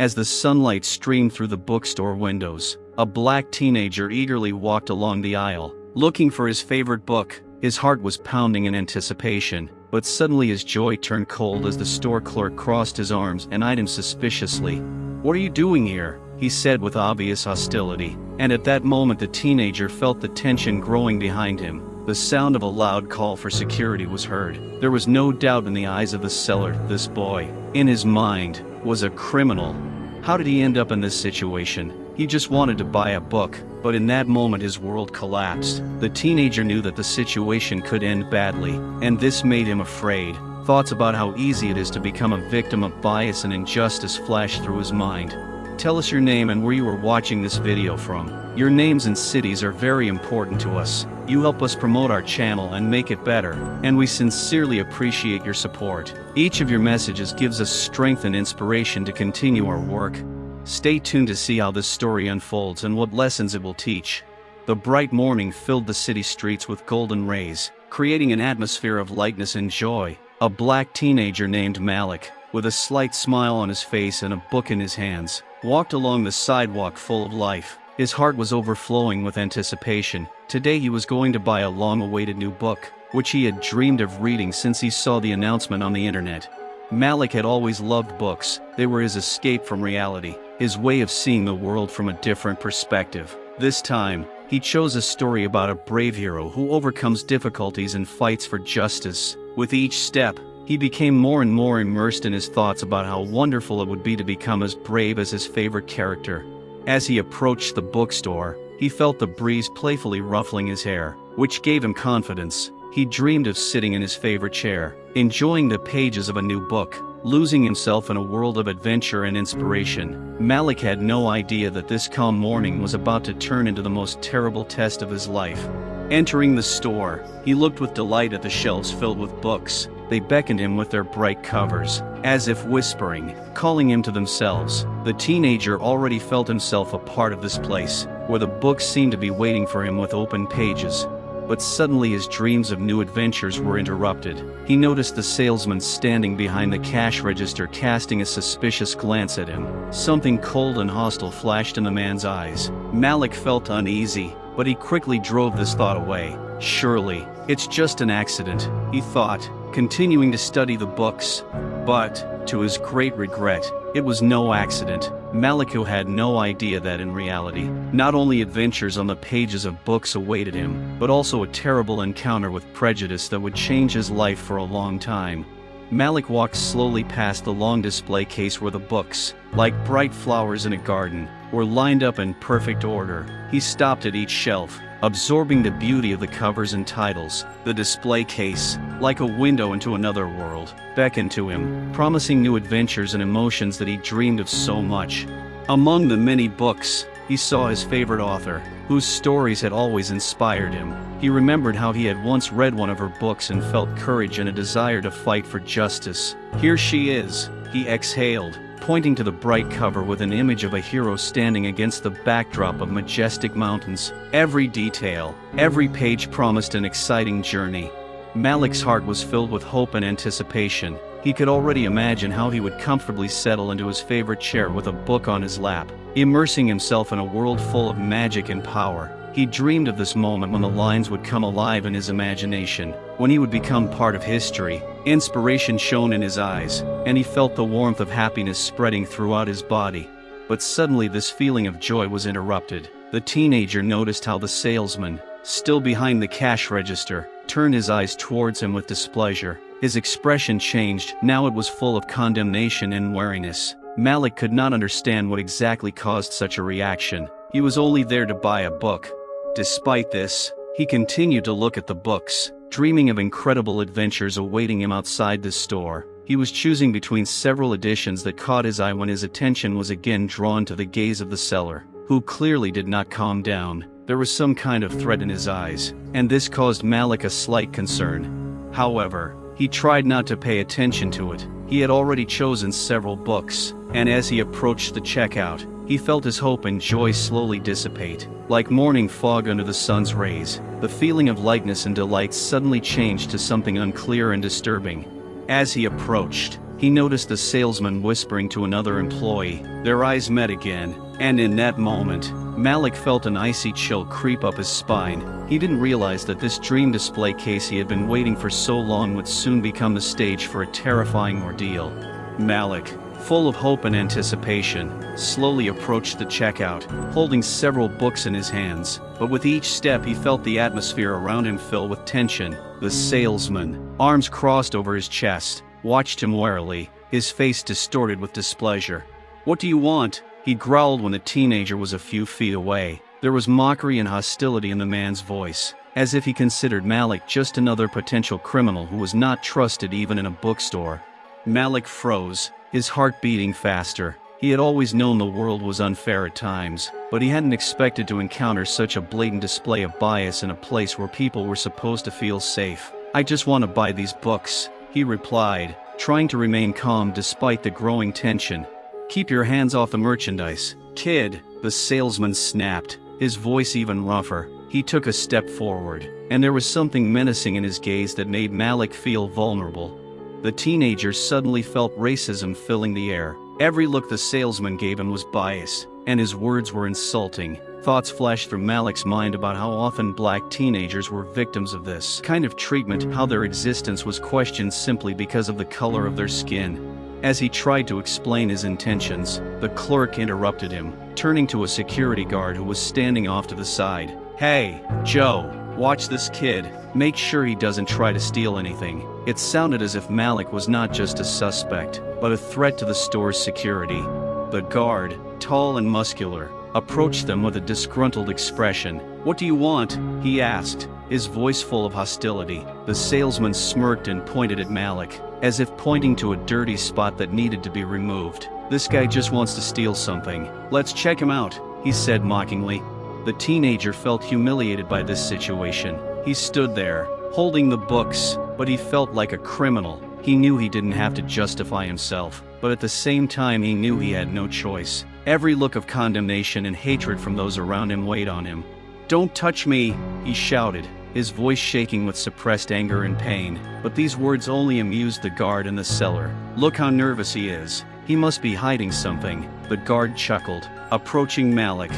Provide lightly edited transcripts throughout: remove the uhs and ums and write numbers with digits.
As the sunlight streamed through the bookstore windows, a black teenager eagerly walked along the aisle, looking for his favorite book. His heart was pounding in anticipation, but suddenly his joy turned cold as the store clerk crossed his arms and eyed him suspiciously. "What are you doing here?" he said with obvious hostility. And at that moment the teenager felt the tension growing behind him. The sound of a loud call for security was heard. There was no doubt in the eyes of the seller, this boy, in his mind, was a criminal. How did he end up in this situation? He just wanted to buy a book, but in that moment his world collapsed. The teenager knew that the situation could end badly, and this made him afraid. Thoughts about how easy it is to become a victim of bias and injustice flashed through his mind. Tell us your name and where you are watching this video from. Your names and cities are very important to us. You help us promote our channel and make it better, and we sincerely appreciate your support. Each of your messages gives us strength and inspiration to continue our work. Stay tuned to see how this story unfolds and what lessons it will teach. The bright morning filled the city streets with golden rays, creating an atmosphere of lightness and joy. A black teenager named Malik, with a slight smile on his face and a book in his hands, walked along the sidewalk full of life. His heart was overflowing with anticipation. Today he was going to buy a long-awaited new book, which he had dreamed of reading since he saw the announcement on the internet. Malik had always loved books. They were his escape from reality, his way of seeing the world from a different perspective. This time, he chose a story about a brave hero who overcomes difficulties and fights for justice. With each step, he became more and more immersed in his thoughts about how wonderful it would be to become as brave as his favorite character. As he approached the bookstore, he felt the breeze playfully ruffling his hair, which gave him confidence. He dreamed of sitting in his favorite chair, enjoying the pages of a new book, losing himself in a world of adventure and inspiration. Malik had no idea that this calm morning was about to turn into the most terrible test of his life. Entering the store, he looked with delight at the shelves filled with books. They beckoned him with their bright covers, as if whispering, calling him to themselves. The teenager already felt himself a part of this place, where the books seemed to be waiting for him with open pages. But suddenly his dreams of new adventures were interrupted. He noticed the salesman standing behind the cash register casting a suspicious glance at him. Something cold and hostile flashed in the man's eyes. Malik felt uneasy, but he quickly drove this thought away. Surely, it's just an accident, he thought, continuing to study the books. But, to his great regret, it was no accident. Malik had no idea that in reality, not only adventures on the pages of books awaited him, but also a terrible encounter with prejudice that would change his life for a long time. Malik walked slowly past the long display case where the books, like bright flowers in a garden, were lined up in perfect order. He stopped at each shelf, absorbing the beauty of the covers and titles. The display case, like a window into another world, beckoned to him, promising new adventures and emotions that he dreamed of so much. Among the many books, he saw his favorite author, whose stories had always inspired him. He remembered how he had once read one of her books and felt courage and a desire to fight for justice. Here she is, he exhaled, pointing to the bright cover with an image of a hero standing against the backdrop of majestic mountains. Every detail, every page promised an exciting journey. Malik's heart was filled with hope and anticipation. He could already imagine how he would comfortably settle into his favorite chair with a book on his lap, immersing himself in a world full of magic and power. He dreamed of this moment when the lines would come alive in his imagination, when he would become part of history. Inspiration shone in his eyes, and he felt the warmth of happiness spreading throughout his body. But suddenly this feeling of joy was interrupted. The teenager noticed how the salesman, still behind the cash register, turned his eyes towards him with displeasure. His expression changed. Now it was full of condemnation and wariness. Malik could not understand what exactly caused such a reaction. He was only there to buy a book. Despite this, he continued to look at the books, dreaming of incredible adventures awaiting him outside the store. He was choosing between several editions that caught his eye when his attention was again drawn to the gaze of the seller, who clearly did not calm down. There was some kind of threat in his eyes, and this caused Malik a slight concern. However, he tried not to pay attention to it. He had already chosen several books, and as he approached the checkout, he felt his hope and joy slowly dissipate. Like morning fog under the sun's rays, the feeling of lightness and delight suddenly changed to something unclear and disturbing. As he approached, he noticed the salesman whispering to another employee. Their eyes met again, and in that moment, Malik felt an icy chill creep up his spine. He didn't realize that this dream display case he had been waiting for so long would soon become the stage for a terrifying ordeal. Malik, full of hope and anticipation, slowly approached the checkout, holding several books in his hands. But with each step he felt the atmosphere around him fill with tension. The salesman, arms crossed over his chest, watched him warily, his face distorted with displeasure. "What do you want?" he growled when the teenager was a few feet away. There was mockery and hostility in the man's voice, as if he considered Malik just another potential criminal who was not trusted even in a bookstore. Malik froze, his heart beating faster. He had always known the world was unfair at times, but he hadn't expected to encounter such a blatant display of bias in a place where people were supposed to feel safe. "I just want to buy these books," he replied, trying to remain calm despite the growing tension. "Keep your hands off the merchandise, kid," the salesman snapped, his voice even rougher. He took a step forward, and there was something menacing in his gaze that made Malik feel vulnerable. The teenager suddenly felt racism filling the air. Every look the salesman gave him was bias, and his words were insulting. Thoughts flashed through Malik's mind about how often black teenagers were victims of this kind of treatment, how their existence was questioned simply because of the color of their skin. As he tried to explain his intentions, the clerk interrupted him, turning to a security guard who was standing off to the side. "Hey, Joe, watch this kid. Make sure he doesn't try to steal anything." It sounded as if Malik was not just a suspect, but a threat to the store's security. The guard, tall and muscular, approached them with a disgruntled expression. "What do you want?" he asked, his voice full of hostility. The salesman smirked and pointed at Malik, as if pointing to a dirty spot that needed to be removed. "This guy just wants to steal something. Let's check him out," he said mockingly. The teenager felt humiliated by this situation. He stood there, holding the books, but he felt like a criminal. He knew he didn't have to justify himself, but at the same time he knew he had no choice. Every look of condemnation and hatred from those around him weighed on him. "Don't touch me," he shouted, his voice shaking with suppressed anger and pain. But these words only amused the guard in the cellar. "Look how nervous he is. He must be hiding something," the guard chuckled, approaching Malik.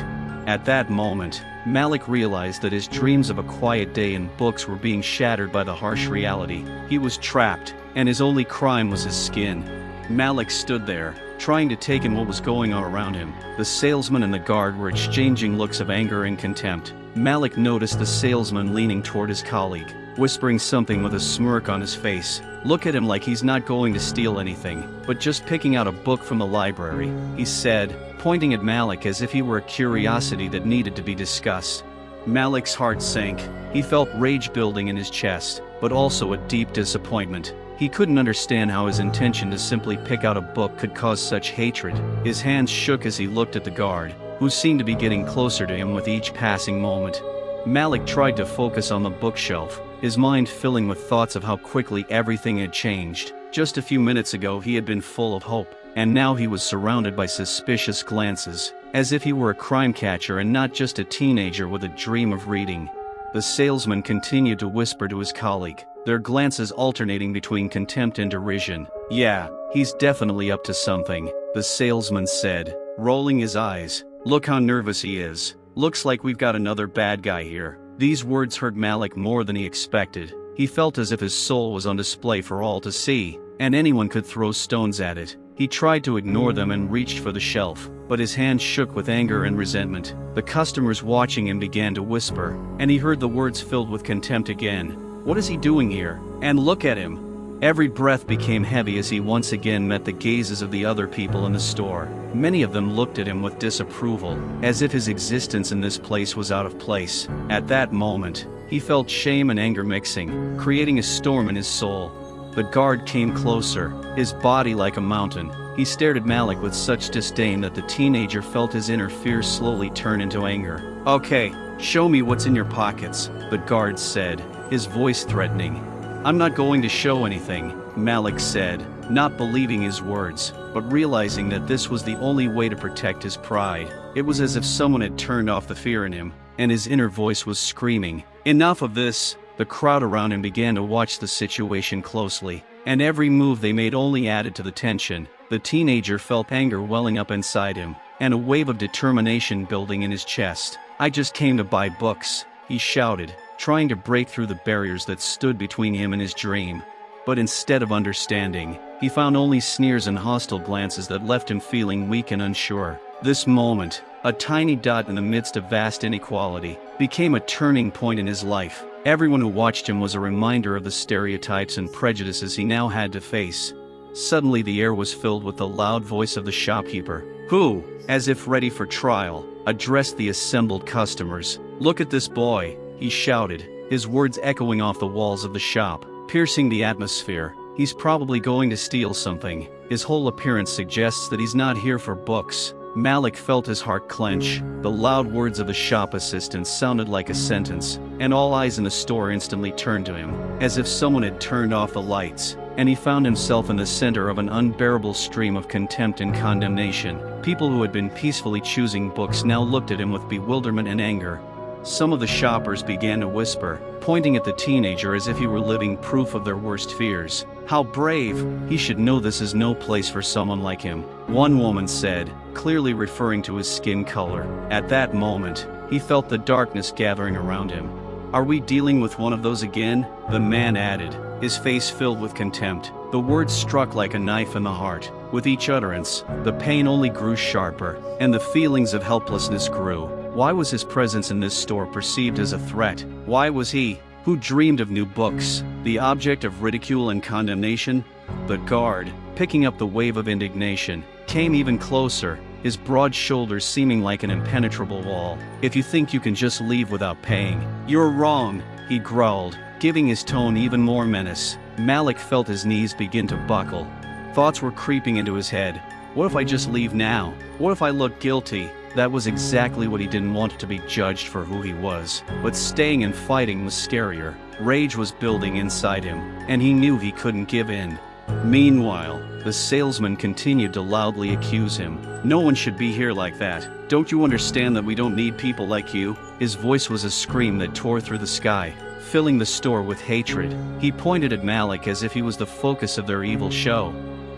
At that moment, Malik realized that his dreams of a quiet day in books were being shattered by the harsh reality. He was trapped, and his only crime was his skin. Malik stood there, trying to take in what was going on around him. The salesman and the guard were exchanging looks of anger and contempt. Malik noticed the salesman leaning toward his colleague, whispering something with a smirk on his face. "Look at him like he's not going to steal anything, but just picking out a book from the library," he said, pointing at Malik as if he were a curiosity that needed to be discussed. Malik's heart sank. He felt rage building in his chest, but also a deep disappointment. He couldn't understand how his intention to simply pick out a book could cause such hatred. His hands shook as he looked at the guard, who seemed to be getting closer to him with each passing moment. Malik tried to focus on the bookshelf, his mind filling with thoughts of how quickly everything had changed. Just a few minutes ago he had been full of hope, and now he was surrounded by suspicious glances, as if he were a crime catcher and not just a teenager with a dream of reading. The salesman continued to whisper to his colleague, their glances alternating between contempt and derision. "Yeah, he's definitely up to something," the salesman said, rolling his eyes. "Look how nervous he is. Looks like we've got another bad guy here." These words hurt Malik more than he expected. He felt as if his soul was on display for all to see, and anyone could throw stones at it. He tried to ignore them and reached for the shelf, but his hands shook with anger and resentment. The customers watching him began to whisper, and he heard the words filled with contempt again. "What is he doing here? And look at him!" Every breath became heavy as he once again met the gazes of the other people in the store. Many of them looked at him with disapproval, as if his existence in this place was out of place. At that moment, he felt shame and anger mixing, creating a storm in his soul. The guard came closer, his body like a mountain. He stared at Malik with such disdain that the teenager felt his inner fear slowly turn into anger. "Okay, show me what's in your pockets," the guard said, his voice threatening. "I'm not going to show anything," Malik said, not believing his words, but realizing that this was the only way to protect his pride. It was as if someone had turned off the fear in him, and his inner voice was screaming, "Enough of this!" The crowd around him began to watch the situation closely. and every move they made only added to the tension. The teenager felt anger welling up inside him, and a wave of determination building in his chest. "I just came to buy books," he shouted, trying to break through the barriers that stood between him and his dream. But instead of understanding, he found only sneers and hostile glances that left him feeling weak and unsure. This moment, a tiny dot in the midst of vast inequality, became a turning point in his life. Everyone who watched him was a reminder of the stereotypes and prejudices he now had to face. Suddenly the air was filled with the loud voice of the shopkeeper, who, as if ready for trial, addressed the assembled customers. "Look at this boy," he shouted, his words echoing off the walls of the shop, piercing the atmosphere. "He's probably going to steal something. His whole appearance suggests that he's not here for books." Malik felt his heart clench. The loud words of the shop assistant sounded like a sentence, and all eyes in the store instantly turned to him, as if someone had turned off the lights, and he found himself in the center of an unbearable stream of contempt and condemnation. People who had been peacefully choosing books now looked at him with bewilderment and anger. Some of the shoppers began to whisper, pointing at the teenager as if he were living proof of their worst fears. "How brave! He should know this is no place for someone like him," one woman said, clearly referring to his skin color. At that moment, he felt the darkness gathering around him. "Are we dealing with one of those again?" the man added, his face filled with contempt. The words struck like a knife in the heart. With each utterance, the pain only grew sharper, and the feelings of helplessness grew. Why was his presence in this store perceived as a threat? Why was he, who dreamed of new books, the object of ridicule and condemnation? The guard, picking up the wave of indignation, came even closer, his broad shoulders seeming like an impenetrable wall. "If you think you can just leave without paying, you're wrong," he growled, giving his tone even more menace. Malik felt his knees begin to buckle. Thoughts were creeping into his head. What if I just leave now? What if I look guilty? That was exactly what he didn't want, to be judged for who he was. But staying and fighting was scarier. Rage was building inside him, and he knew he couldn't give in. Meanwhile, the salesman continued to loudly accuse him. "No one should be here like that. Don't you understand that we don't need people like you?" His voice was a scream that tore through the sky, filling the store with hatred. He pointed at Malik as if he was the focus of their evil show.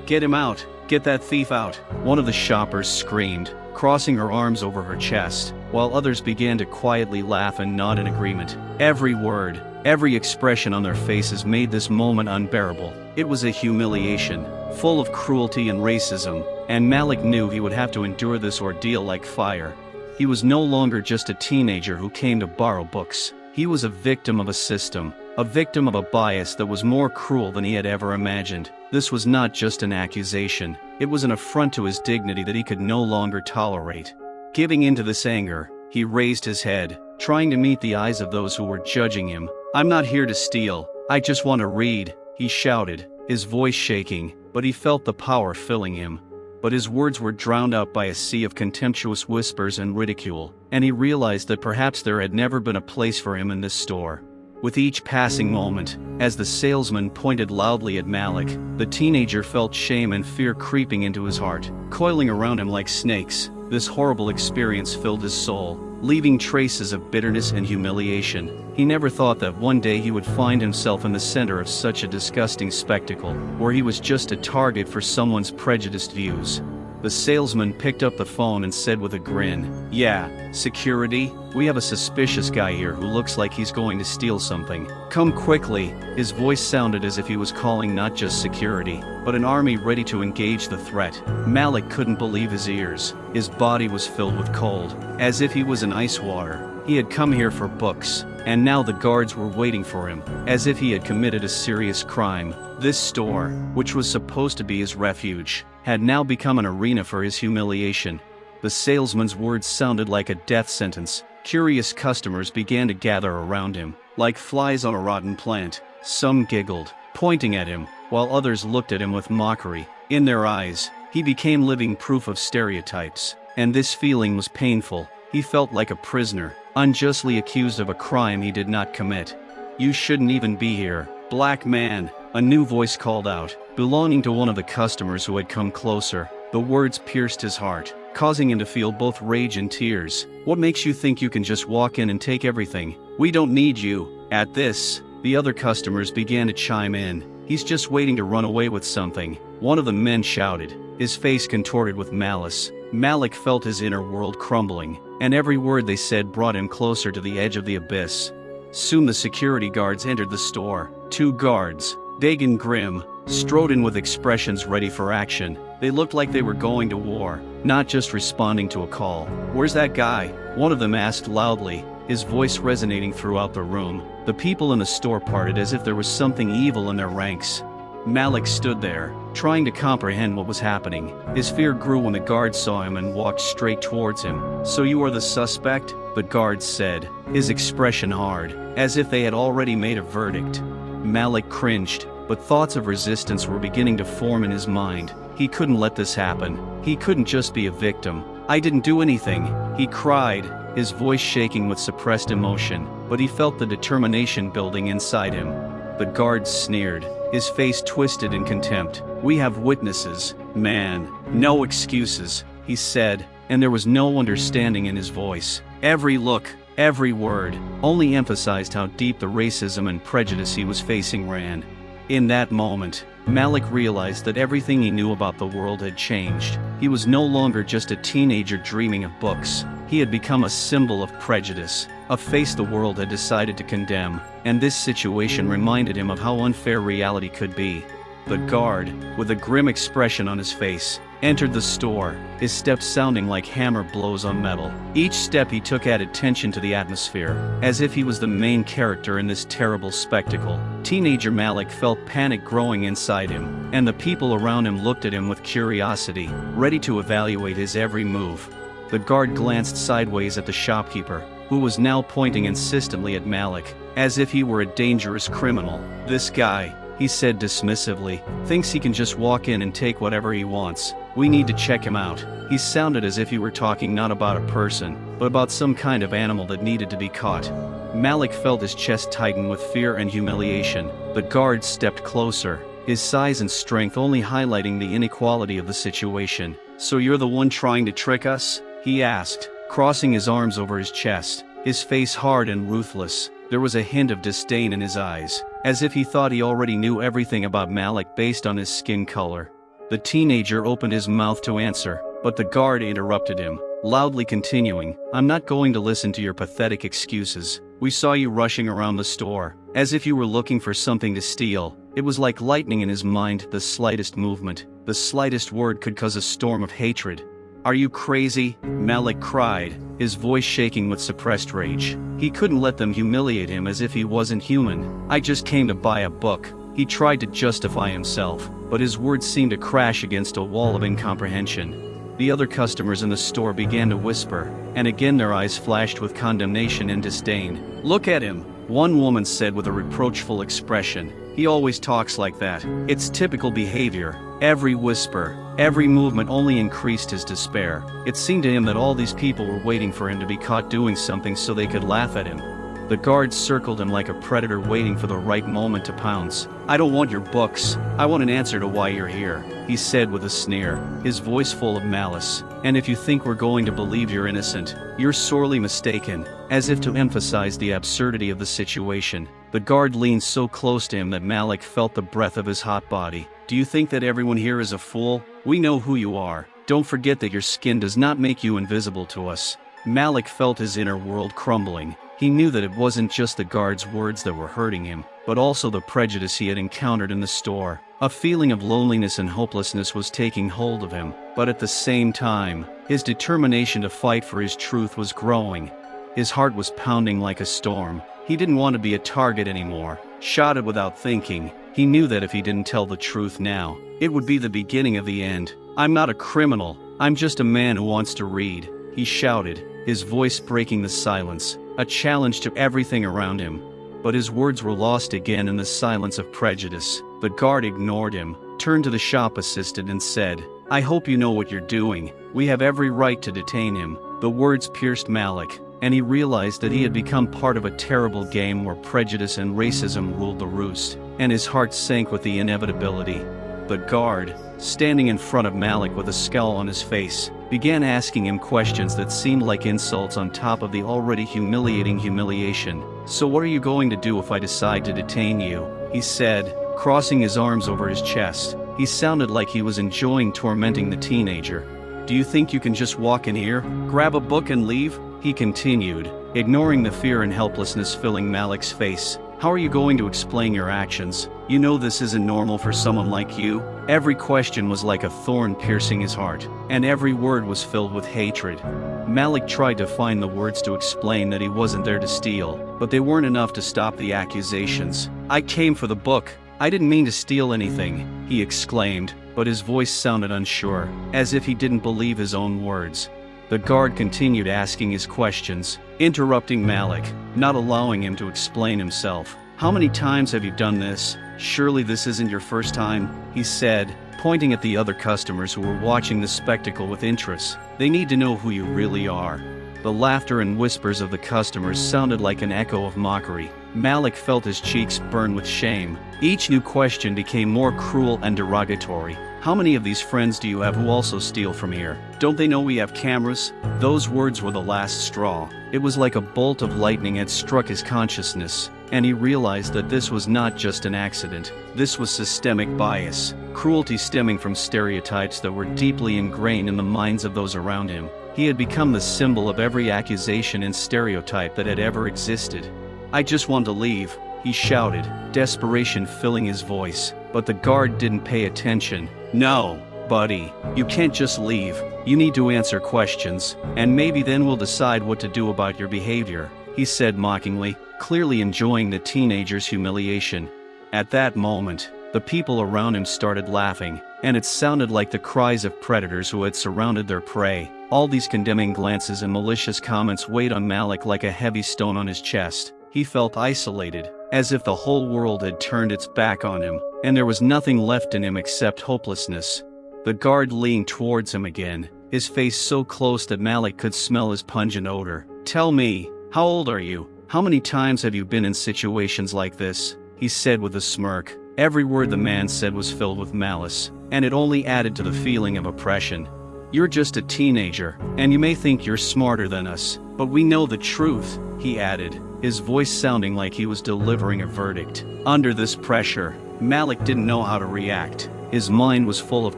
"Get him out! Get that thief out!" One of the shoppers screamed, crossing her arms over her chest, while others began to quietly laugh and nod in agreement. Every word, every expression on their faces made this moment unbearable. It was a humiliation, full of cruelty and racism, and Malik knew he would have to endure this ordeal like fire. He was no longer just a teenager who came to borrow books. He was a victim of a system, a victim of a bias that was more cruel than he had ever imagined. This was not just an accusation, it was an affront to his dignity that he could no longer tolerate. Giving in to this anger, he raised his head, trying to meet the eyes of those who were judging him. "I'm not here to steal, I just want to read," he shouted, his voice shaking, but he felt the power filling him. But his words were drowned out by a sea of contemptuous whispers and ridicule, and he realized that perhaps there had never been a place for him in this store. With each passing moment, as the salesman pointed loudly at Malik, the teenager felt shame and fear creeping into his heart, coiling around him like snakes. This horrible experience filled his soul, leaving traces of bitterness and humiliation. He never thought that one day he would find himself in the center of such a disgusting spectacle, where he was just a target for someone's prejudiced views. The salesman picked up the phone and said with a grin, "Yeah, security? We have a suspicious guy here who looks like he's going to steal something. Come quickly." His voice sounded as if he was calling not just security, but an army ready to engage the threat. Malik couldn't believe his ears. His body was filled with cold, as if he was in ice water. He had come here for books, and now the guards were waiting for him, as if he had committed a serious crime. This store, which was supposed to be his refuge, had now become an arena for his humiliation. The salesman's words sounded like a death sentence. Curious customers began to gather around him, like flies on a rotten plant. Some giggled, pointing at him, while others looked at him with mockery. In their eyes, he became living proof of stereotypes, and this feeling was painful. He felt like a prisoner, unjustly accused of a crime he did not commit. "You shouldn't even be here, black man," a new voice called out, belonging to one of the customers who had come closer. The words pierced his heart, causing him to feel both rage and tears. "What makes you think you can just walk in and take everything? We don't need you." At this, the other customers began to chime in, He's just waiting to run away with something," one of the men shouted, his face contorted with malice. Malik felt his inner world crumbling, and every word they said brought him closer to the edge of the abyss. Soon the security guards entered the store. 2 guards, big and grim, strode in with expressions ready for action. They looked like they were going to war, not just responding to a call. "Where's that guy?" one of them asked loudly, his voice resonating throughout the room. The people in the store parted as if there was something evil in their ranks. Malik stood there, trying to comprehend what was happening. His fear grew when the guard saw him and walked straight towards him. "So you are the suspect?" the guard said, his expression hard, as if they had already made a verdict. Malik cringed, but thoughts of resistance were beginning to form in his mind. He couldn't let this happen. He couldn't just be a victim. "I didn't do anything," he cried, his voice shaking with suppressed emotion, but he felt the determination building inside him. The guard sneered, his face twisted in contempt. "We have witnesses, man. No excuses," he said, and there was no understanding in his voice. Every look, every word, only emphasized how deep the racism and prejudice he was facing ran. In that moment, Malik realized that everything he knew about the world had changed. He was no longer just a teenager dreaming of books. He had become a symbol of prejudice, a face the world had decided to condemn, and this situation reminded him of how unfair reality could be. The guard, with a grim expression on his face, entered the store, his steps sounding like hammer blows on metal. Each step he took added tension to the atmosphere, as if he was the main character in this terrible spectacle. Teenager Malik felt panic growing inside him, and the people around him looked at him with curiosity, ready to evaluate his every move. The guard glanced sideways at the shopkeeper, who was now pointing insistently at Malik, as if he were a dangerous criminal. "This guy," he said dismissively, "thinks he can just walk in and take whatever he wants. We need to check him out." He sounded as if he were talking not about a person, but about some kind of animal that needed to be caught. Malik felt his chest tighten with fear and humiliation. The guard stepped closer, his size and strength only highlighting the inequality of the situation. "So you're the one trying to trick us?" he asked, crossing his arms over his chest, his face hard and ruthless. There was a hint of disdain in his eyes, as if he thought he already knew everything about Malik based on his skin color. The teenager opened his mouth to answer, but the guard interrupted him, loudly continuing, "I'm not going to listen to your pathetic excuses. We saw you rushing around the store, as if you were looking for something to steal." It was like lightning in his mind. The slightest movement, the slightest word could cause a storm of hatred. "Are you crazy?" Malik cried, his voice shaking with suppressed rage. He couldn't let them humiliate him as if he wasn't human. "I just came to buy a book." He tried to justify himself, but his words seemed to crash against a wall of incomprehension. The other customers in the store began to whisper, and again their eyes flashed with condemnation and disdain. "Look at him," one woman said with a reproachful expression. "He always talks like that. It's typical behavior." Every whisper, every movement only increased his despair. It seemed to him that all these people were waiting for him to be caught doing something so they could laugh at him. The guards circled him like a predator waiting for the right moment to pounce. "I don't want your books. I want an answer to why you're here," he said with a sneer, his voice full of malice. "And if you think we're going to believe you're innocent, you're sorely mistaken." As if to emphasize the absurdity of the situation, the guard leaned so close to him that Malik felt the breath of his hot body. "Do you think that everyone here is a fool? We know who you are. Don't forget that your skin does not make you invisible to us." Malik felt his inner world crumbling. He knew that it wasn't just the guard's words that were hurting him, but also the prejudice he had encountered in the store. A feeling of loneliness and hopelessness was taking hold of him, but at the same time, his determination to fight for his truth was growing. His heart was pounding like a storm. He didn't want to be a target anymore, shot at without thinking. He knew that if he didn't tell the truth now, it would be the beginning of the end. "I'm not a criminal. I'm just a man who wants to read," he shouted, his voice breaking the silence, a challenge to everything around him. But his words were lost again in the silence of prejudice. The guard ignored him, turned to the shop assistant and said, "I hope you know what you're doing. We have every right to detain him." The words pierced Malik, and he realized that he had become part of a terrible game where prejudice and racism ruled the roost, and his heart sank with the inevitability. The guard, standing in front of Malik with a scowl on his face, began asking him questions that seemed like insults on top of the already humiliating humiliation. "So what are you going to do if I decide to detain you?" he said, crossing his arms over his chest. He sounded like he was enjoying tormenting the teenager. "Do you think you can just walk in here, grab a book and leave?" he continued, ignoring the fear and helplessness filling Malik's face. "How are you going to explain your actions? You know this isn't normal for someone like you." Every question was like a thorn piercing his heart, and every word was filled with hatred. Malik tried to find the words to explain that he wasn't there to steal, but they weren't enough to stop the accusations. "I came for the book. I didn't mean to steal anything," he exclaimed, but his voice sounded unsure, as if he didn't believe his own words. The guard continued asking his questions, interrupting Malik, not allowing him to explain himself. "How many times have you done this? Surely this isn't your first time," he said, pointing at the other customers who were watching the spectacle with interest. "They need to know who you really are." The laughter and whispers of the customers sounded like an echo of mockery. Malik felt his cheeks burn with shame. Each new question became more cruel and derogatory. "How many of these friends do you have who also steal from here? Don't they know we have cameras?" Those words were the last straw. It was like a bolt of lightning had struck his consciousness, and he realized that this was not just an accident. This was systemic bias, cruelty stemming from stereotypes that were deeply ingrained in the minds of those around him. He had become the symbol of every accusation and stereotype that had ever existed. "I just want to leave," he shouted, desperation filling his voice, but the guard didn't pay attention. "No, buddy, you can't just leave. You need to answer questions, and maybe then we'll decide what to do about your behavior," he said mockingly, clearly enjoying the teenager's humiliation. At that moment, the people around him started laughing, and it sounded like the cries of predators who had surrounded their prey. All these condemning glances and malicious comments weighed on Malik like a heavy stone on his chest. He felt isolated, as if the whole world had turned its back on him, and there was nothing left in him except hopelessness. The guard leaned towards him again, his face so close that Malik could smell his pungent odor. "Tell me, how old are you? How many times have you been in situations like this?" he said with a smirk. Every word the man said was filled with malice, and it only added to the feeling of oppression. "You're just a teenager, and you may think you're smarter than us, but we know the truth," he added, his voice sounding like he was delivering a verdict. Under this pressure, Malik didn't know how to react. His mind was full of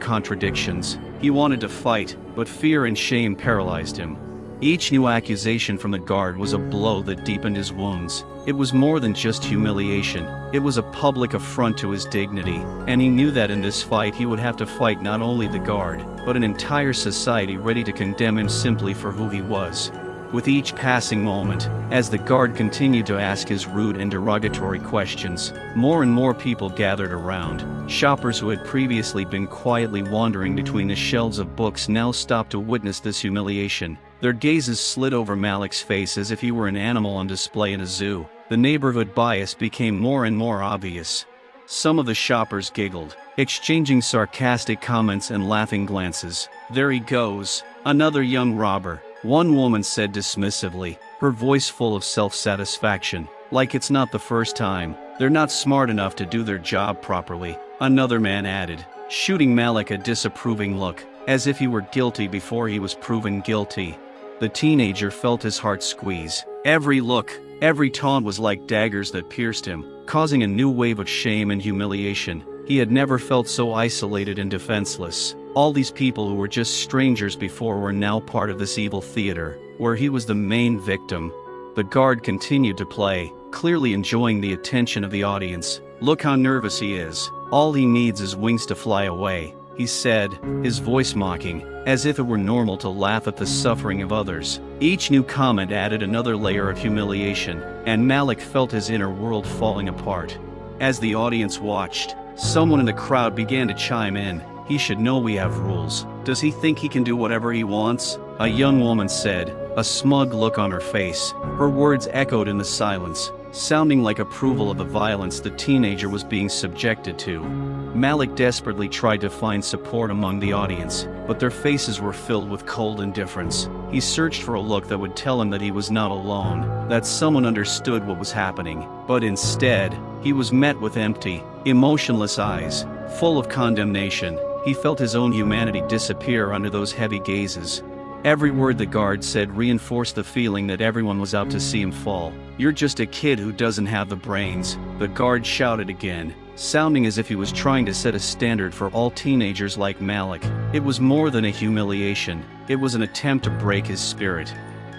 contradictions. He wanted to fight, but fear and shame paralyzed him. Each new accusation from the guard was a blow that deepened his wounds. It was more than just humiliation. It was a public affront to his dignity, and he knew that in this fight he would have to fight not only the guard, but an entire society ready to condemn him simply for who he was. With each passing moment, as the guard continued to ask his rude and derogatory questions, more and more people gathered around. Shoppers who had previously been quietly wandering between the shelves of books now stopped to witness this humiliation. Their gazes slid over Malik's face as if he were an animal on display in a zoo. The neighborhood bias became more and more obvious. Some of the shoppers giggled, exchanging sarcastic comments and laughing glances. "There he goes, another young robber," one woman said dismissively, her voice full of self-satisfaction. "Like it's not the first time. They're not smart enough to do their job properly," another man added, shooting Malik a disapproving look, as if he were guilty before he was proven guilty. The teenager felt his heart squeeze. Every look, every taunt was like daggers that pierced him, causing a new wave of shame and humiliation. He had never felt so isolated and defenseless. All these people who were just strangers before were now part of this evil theater, where he was the main victim. The guard continued to play, clearly enjoying the attention of the audience. "Look how nervous he is. All he needs is wings to fly away," he said, his voice mocking, as if it were normal to laugh at the suffering of others. Each new comment added another layer of humiliation, and Malik felt his inner world falling apart. As the audience watched, someone in the crowd began to chime in. "He should know we have rules. Does he think he can do whatever he wants?" a young woman said, a smug look on her face. Her words echoed in the silence, sounding like approval of the violence the teenager was being subjected to. Malik desperately tried to find support among the audience, but their faces were filled with cold indifference. He searched for a look that would tell him that he was not alone, that someone understood what was happening, but instead, he was met with empty, emotionless eyes, full of condemnation. He felt his own humanity disappear under those heavy gazes. Every word the guard said reinforced the feeling that everyone was out to see him fall. "You're just a kid who doesn't have the brains," the guard shouted again, sounding as if he was trying to set a standard for all teenagers like Malik. It was more than a humiliation, it was an attempt to break his spirit.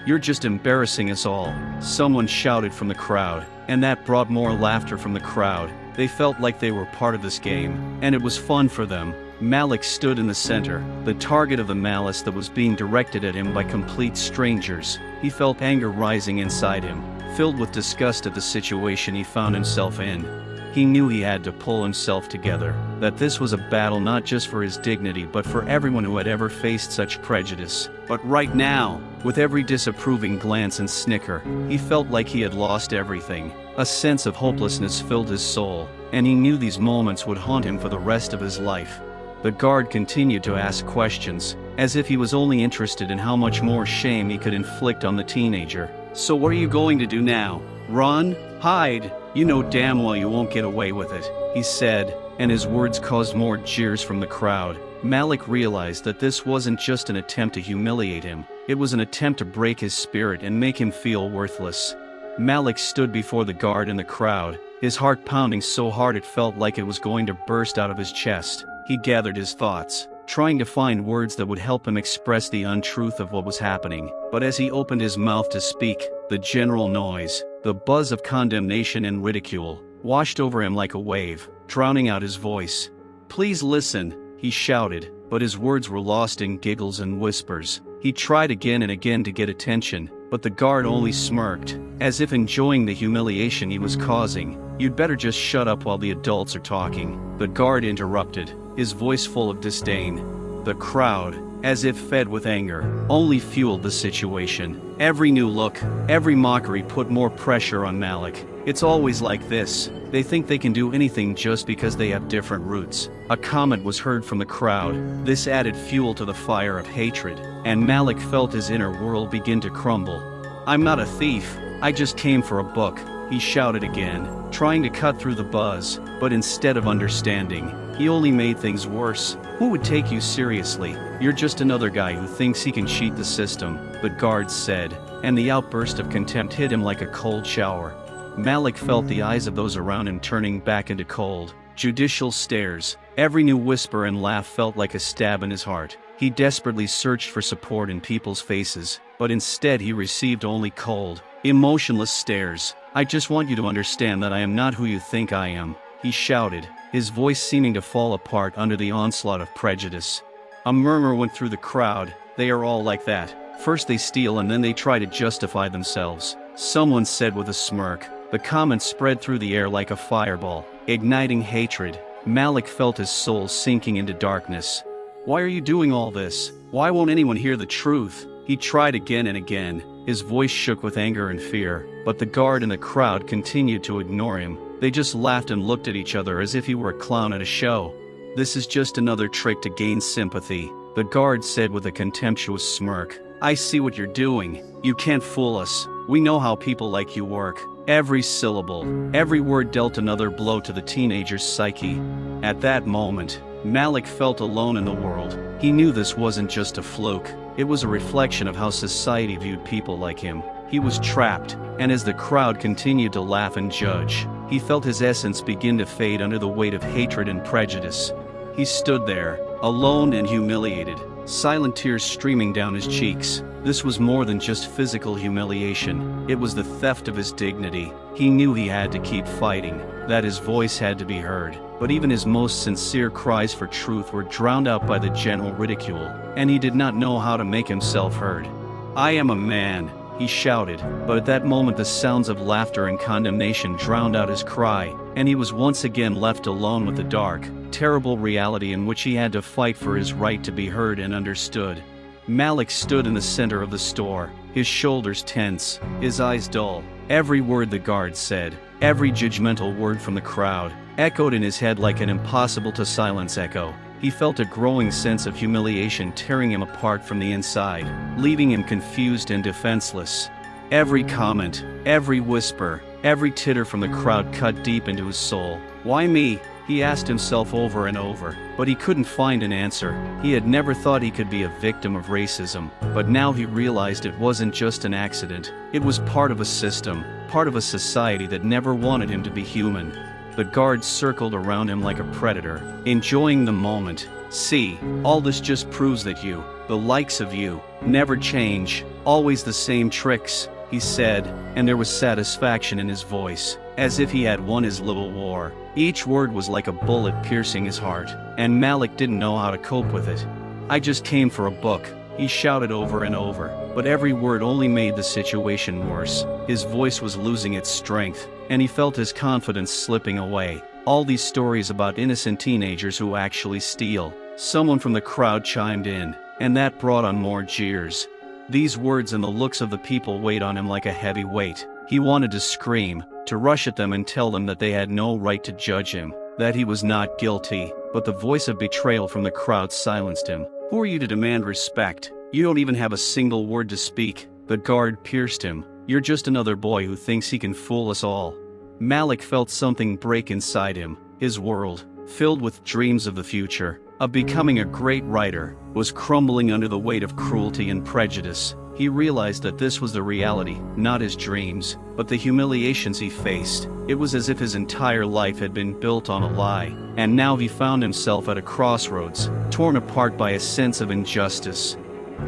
"You're just embarrassing us all," someone shouted from the crowd, and that brought more laughter from the crowd. They felt like they were part of this game, and it was fun for them. Malik stood in the center, the target of the malice that was being directed at him by complete strangers. He felt anger rising inside him, filled with disgust at the situation he found himself in. He knew he had to pull himself together, that this was a battle not just for his dignity but for everyone who had ever faced such prejudice. But right now, with every disapproving glance and snicker, he felt like he had lost everything. A sense of hopelessness filled his soul, and he knew these moments would haunt him for the rest of his life. The guard continued to ask questions, as if he was only interested in how much more shame he could inflict on the teenager. "So what are you going to do now? Run? Hide? You know damn well you won't get away with it," he said, and his words caused more jeers from the crowd. Malik realized that this wasn't just an attempt to humiliate him, it was an attempt to break his spirit and make him feel worthless. Malik stood before the guard and the crowd, his heart pounding so hard it felt like it was going to burst out of his chest. He gathered his thoughts, trying to find words that would help him express the untruth of what was happening. But as he opened his mouth to speak, the general noise, the buzz of condemnation and ridicule, washed over him like a wave, drowning out his voice. "Please listen," he shouted, but his words were lost in giggles and whispers. He tried again and again to get attention, but the guard only smirked, as if enjoying the humiliation he was causing. "You'd better just shut up while the adults are talking," the guard interrupted, his voice full of disdain. The crowd, as if fed with anger, only fueled the situation. Every new look, every mockery put more pressure on Malik. "It's always like this. They think they can do anything just because they have different roots." A comment was heard from the crowd. This added fuel to the fire of hatred, and Malik felt his inner world begin to crumble. "I'm not a thief, I just came for a book," he shouted again, trying to cut through the buzz, but instead of understanding, he only made things worse. "Who would take you seriously? You're just another guy who thinks he can cheat the system," the guards said, and the outburst of contempt hit him like a cold shower. Malik felt the eyes of those around him turning back into cold, judicial stares. Every new whisper and laugh felt like a stab in his heart. He desperately searched for support in people's faces, but instead he received only cold, emotionless stares. "I just want you to understand that I am not who you think I am," he shouted, his voice seeming to fall apart under the onslaught of prejudice. A murmur went through the crowd. "They are all like that. First they steal and then they try to justify themselves," someone said with a smirk. The comment spread through the air like a fireball, igniting hatred. Malik felt his soul sinking into darkness. "Why are you doing all this? Why won't anyone hear the truth?" He tried again and again, his voice shook with anger and fear, but the guard and the crowd continued to ignore him. They just laughed and looked at each other as if he were a clown at a show. "This is just another trick to gain sympathy," the guard said with a contemptuous smirk. "I see what you're doing. You can't fool us. We know how people like you work." Every syllable, every word dealt another blow to the teenager's psyche. At that moment, Malik felt alone in the world. He knew this wasn't just a fluke, it was a reflection of how society viewed people like him. He was trapped, and as the crowd continued to laugh and judge, he felt his essence begin to fade under the weight of hatred and prejudice. He stood there, alone and humiliated, silent tears streaming down his cheeks. This was more than just physical humiliation, it was the theft of his dignity. He knew he had to keep fighting, that his voice had to be heard, but even his most sincere cries for truth were drowned out by the general ridicule, and he did not know how to make himself heard. "I am a man," he shouted, but at that moment the sounds of laughter and condemnation drowned out his cry, and he was once again left alone with the dark, terrible reality in which he had to fight for his right to be heard and understood. Malik stood in the center of the store, his shoulders tense, his eyes dull. Every word the guard said, every judgmental word from the crowd, echoed in his head like an impossible-to-silence echo. He felt a growing sense of humiliation tearing him apart from the inside, leaving him confused and defenseless. Every comment, every whisper, every titter from the crowd cut deep into his soul. "Why me?" he asked himself over and over, but he couldn't find an answer. He had never thought he could be a victim of racism, but now he realized it wasn't just an accident. It was part of a system, part of a society that never wanted him to be human. The guards circled around him like a predator, enjoying the moment. "See, all this just proves that you, the likes of you, never change, always the same tricks," he said, and there was satisfaction in his voice, as if he had won his little war. Each word was like a bullet piercing his heart, and Malik didn't know how to cope with it. "I just came for a book," he shouted over and over, but every word only made the situation worse. His voice was losing its strength, and he felt his confidence slipping away. All these stories about innocent teenagers who actually steal. Someone from the crowd chimed in, and that brought on more jeers. These words and the looks of the people weighed on him like a heavy weight. He wanted to scream, to rush at them and tell them that they had no right to judge him, that he was not guilty, but the voice of betrayal from the crowd silenced him. "Who are you to demand respect? You don't even have a single word to speak." The guard pierced him. "You're just another boy who thinks he can fool us all." Malik felt something break inside him. His world, filled with dreams of the future, of becoming a great writer, was crumbling under the weight of cruelty and prejudice. He realized that this was the reality, not his dreams, but the humiliations he faced. It was as if his entire life had been built on a lie, and now he found himself at a crossroads, torn apart by a sense of injustice.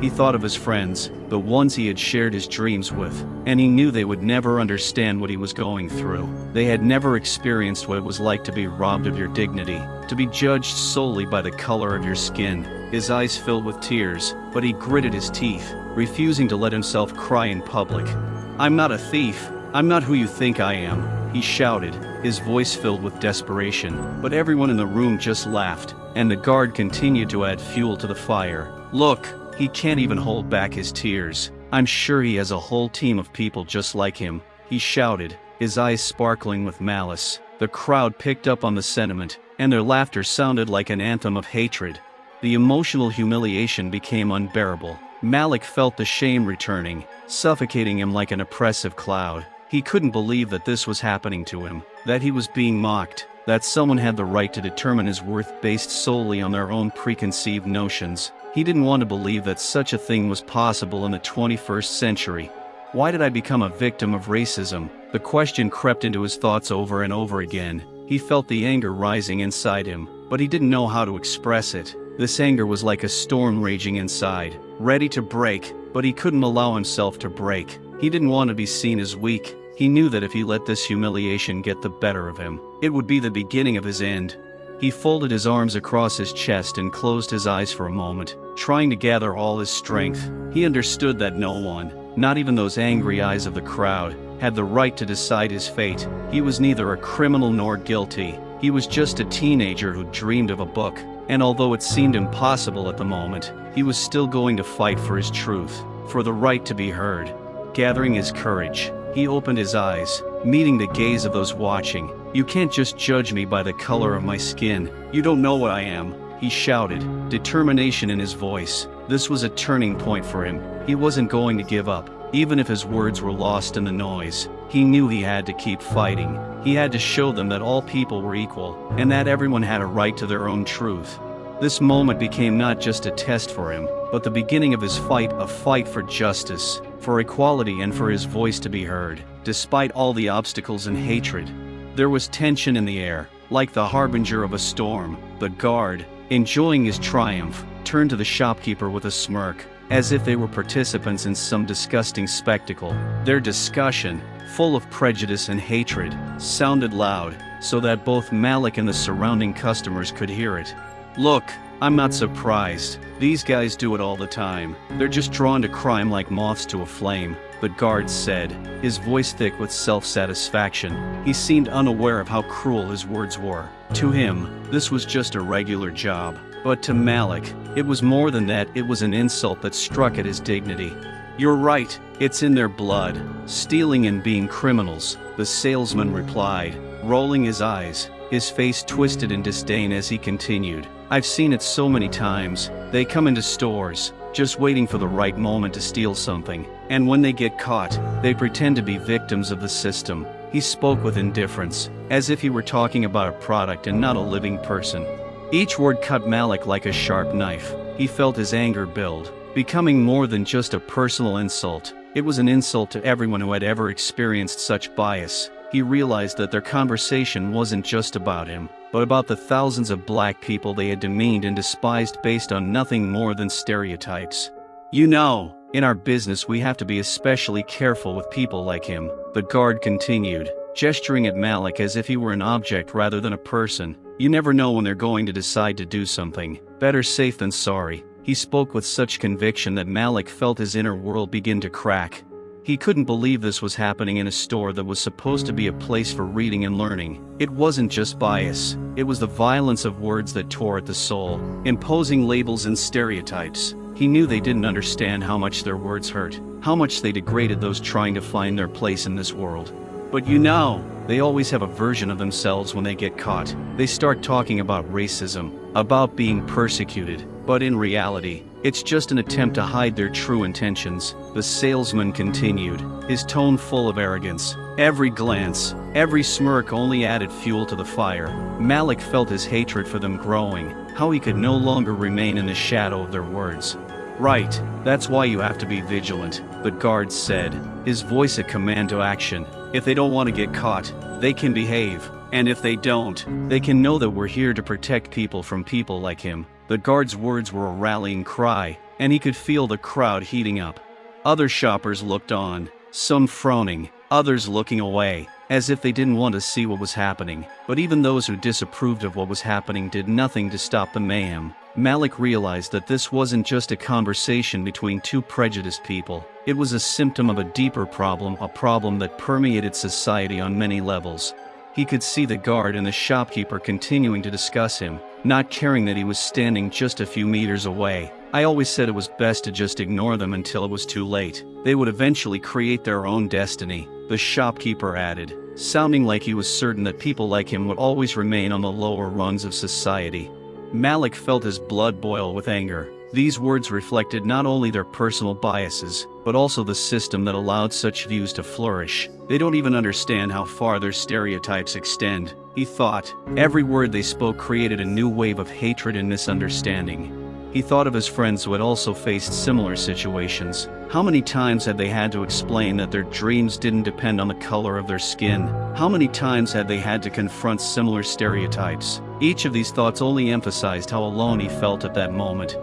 He thought of his friends, the ones he had shared his dreams with, and he knew they would never understand what he was going through. They had never experienced what it was like to be robbed of your dignity, to be judged solely by the color of your skin. His eyes filled with tears, but he gritted his teeth, refusing to let himself cry in public. "I'm not a thief. I'm not who you think I am," he shouted, his voice filled with desperation. But everyone in the room just laughed, and the guard continued to add fuel to the fire. "Look, he can't even hold back his tears. I'm sure he has a whole team of people just like him," he shouted, his eyes sparkling with malice. The crowd picked up on the sentiment, and their laughter sounded like an anthem of hatred. The emotional humiliation became unbearable. Malik felt the shame returning, suffocating him like an oppressive cloud. He couldn't believe that this was happening to him, that he was being mocked, that someone had the right to determine his worth based solely on their own preconceived notions. He didn't want to believe that such a thing was possible in the 21st century. Why did I become a victim of racism? The question crept into his thoughts over and over again. He felt the anger rising inside him, but he didn't know how to express it. This anger was like a storm raging inside, ready to break, but he couldn't allow himself to break. He didn't want to be seen as weak. He knew that if he let this humiliation get the better of him, it would be the beginning of his end. He folded his arms across his chest and closed his eyes for a moment, trying to gather all his strength. He understood that no one, not even those angry eyes of the crowd, had the right to decide his fate. He was neither a criminal nor guilty. He was just a teenager who dreamed of a book, and although it seemed impossible at the moment, he was still going to fight for his truth, for the right to be heard. Gathering his courage, he opened his eyes, meeting the gaze of those watching. "You can't just judge me by the color of my skin. You don't know what I am," he shouted, determination in his voice. This was a turning point for him. He wasn't going to give up, even if his words were lost in the noise. He knew he had to keep fighting. He had to show them that all people were equal, and that everyone had a right to their own truth. This moment became not just a test for him, but the beginning of his fight, a fight for justice, for equality, and for his voice to be heard, despite all the obstacles and hatred. There was tension in the air, like the harbinger of a storm. The guard, enjoying his triumph, turned to the shopkeeper with a smirk, as if they were participants in some disgusting spectacle. Their discussion, full of prejudice and hatred, sounded loud, so that both Malik and the surrounding customers could hear it. "Look, I'm not surprised. These guys do it all the time. They're just drawn to crime like moths to a flame," the guard said, his voice thick with self-satisfaction. He seemed unaware of how cruel his words were. To him, this was just a regular job. But to Malik, it was more than that. It was an insult that struck at his dignity. "You're right, it's in their blood. Stealing and being criminals," the salesman replied, rolling his eyes, his face twisted in disdain as he continued. "I've seen it so many times. They come into stores, just waiting for the right moment to steal something, and when they get caught, they pretend to be victims of the system." He spoke with indifference, as if he were talking about a product and not a living person. Each word cut Malik like a sharp knife. He felt his anger build, becoming more than just a personal insult. It was an insult to everyone who had ever experienced such bias. he realized that their conversation wasn't just about him, but about the thousands of black people they had demeaned and despised based on nothing more than stereotypes. "You know, in our business we have to be especially careful with people like him," the guard continued, gesturing at Malik as if he were an object rather than a person. "You never know when they're going to decide to do something. Better safe than sorry." He spoke with such conviction that Malik felt his inner world begin to crack. He couldn't believe this was happening in a store that was supposed to be a place for reading and learning. It wasn't just bias, it was the violence of words that tore at the soul, imposing labels and stereotypes. He knew they didn't understand how much their words hurt, how much they degraded those trying to find their place in this world. But you know, they always have a version of themselves when they get caught. They start talking about racism, about being persecuted, but in reality, it's just an attempt to hide their true intentions. The salesman continued, his tone full of arrogance. Every glance, every smirk only added fuel to the fire. Malik felt his hatred for them growing, how he could no longer remain in the shadow of their words. "Right, that's why you have to be vigilant," the guard said, his voice a command to action. "If they don't want to get caught, they can behave, and if they don't, they can know that we're here to protect people from people like him." The guard's words were a rallying cry, and he could feel the crowd heating up. Other shoppers looked on, some frowning, others looking away, as if they didn't want to see what was happening. But even those who disapproved of what was happening did nothing to stop the mayhem. Malik realized that this wasn't just a conversation between two prejudiced people. It was a symptom of a deeper problem, a problem that permeated society on many levels. He could see the guard and the shopkeeper continuing to discuss him, not caring that he was standing just a few meters away. "I always said it was best to just ignore them until it was too late. They would eventually create their own destiny," the shopkeeper added, sounding like he was certain that people like him would always remain on the lower rungs of society. Malik felt his blood boil with anger. These words reflected not only their personal biases, but also the system that allowed such views to flourish. They don't even understand how far their stereotypes extend, he thought. Every word they spoke created a new wave of hatred and misunderstanding. He thought of his friends who had also faced similar situations. How many times had they had to explain that their dreams didn't depend on the color of their skin? How many times had they had to confront similar stereotypes? Each of these thoughts only emphasized how alone he felt at that moment.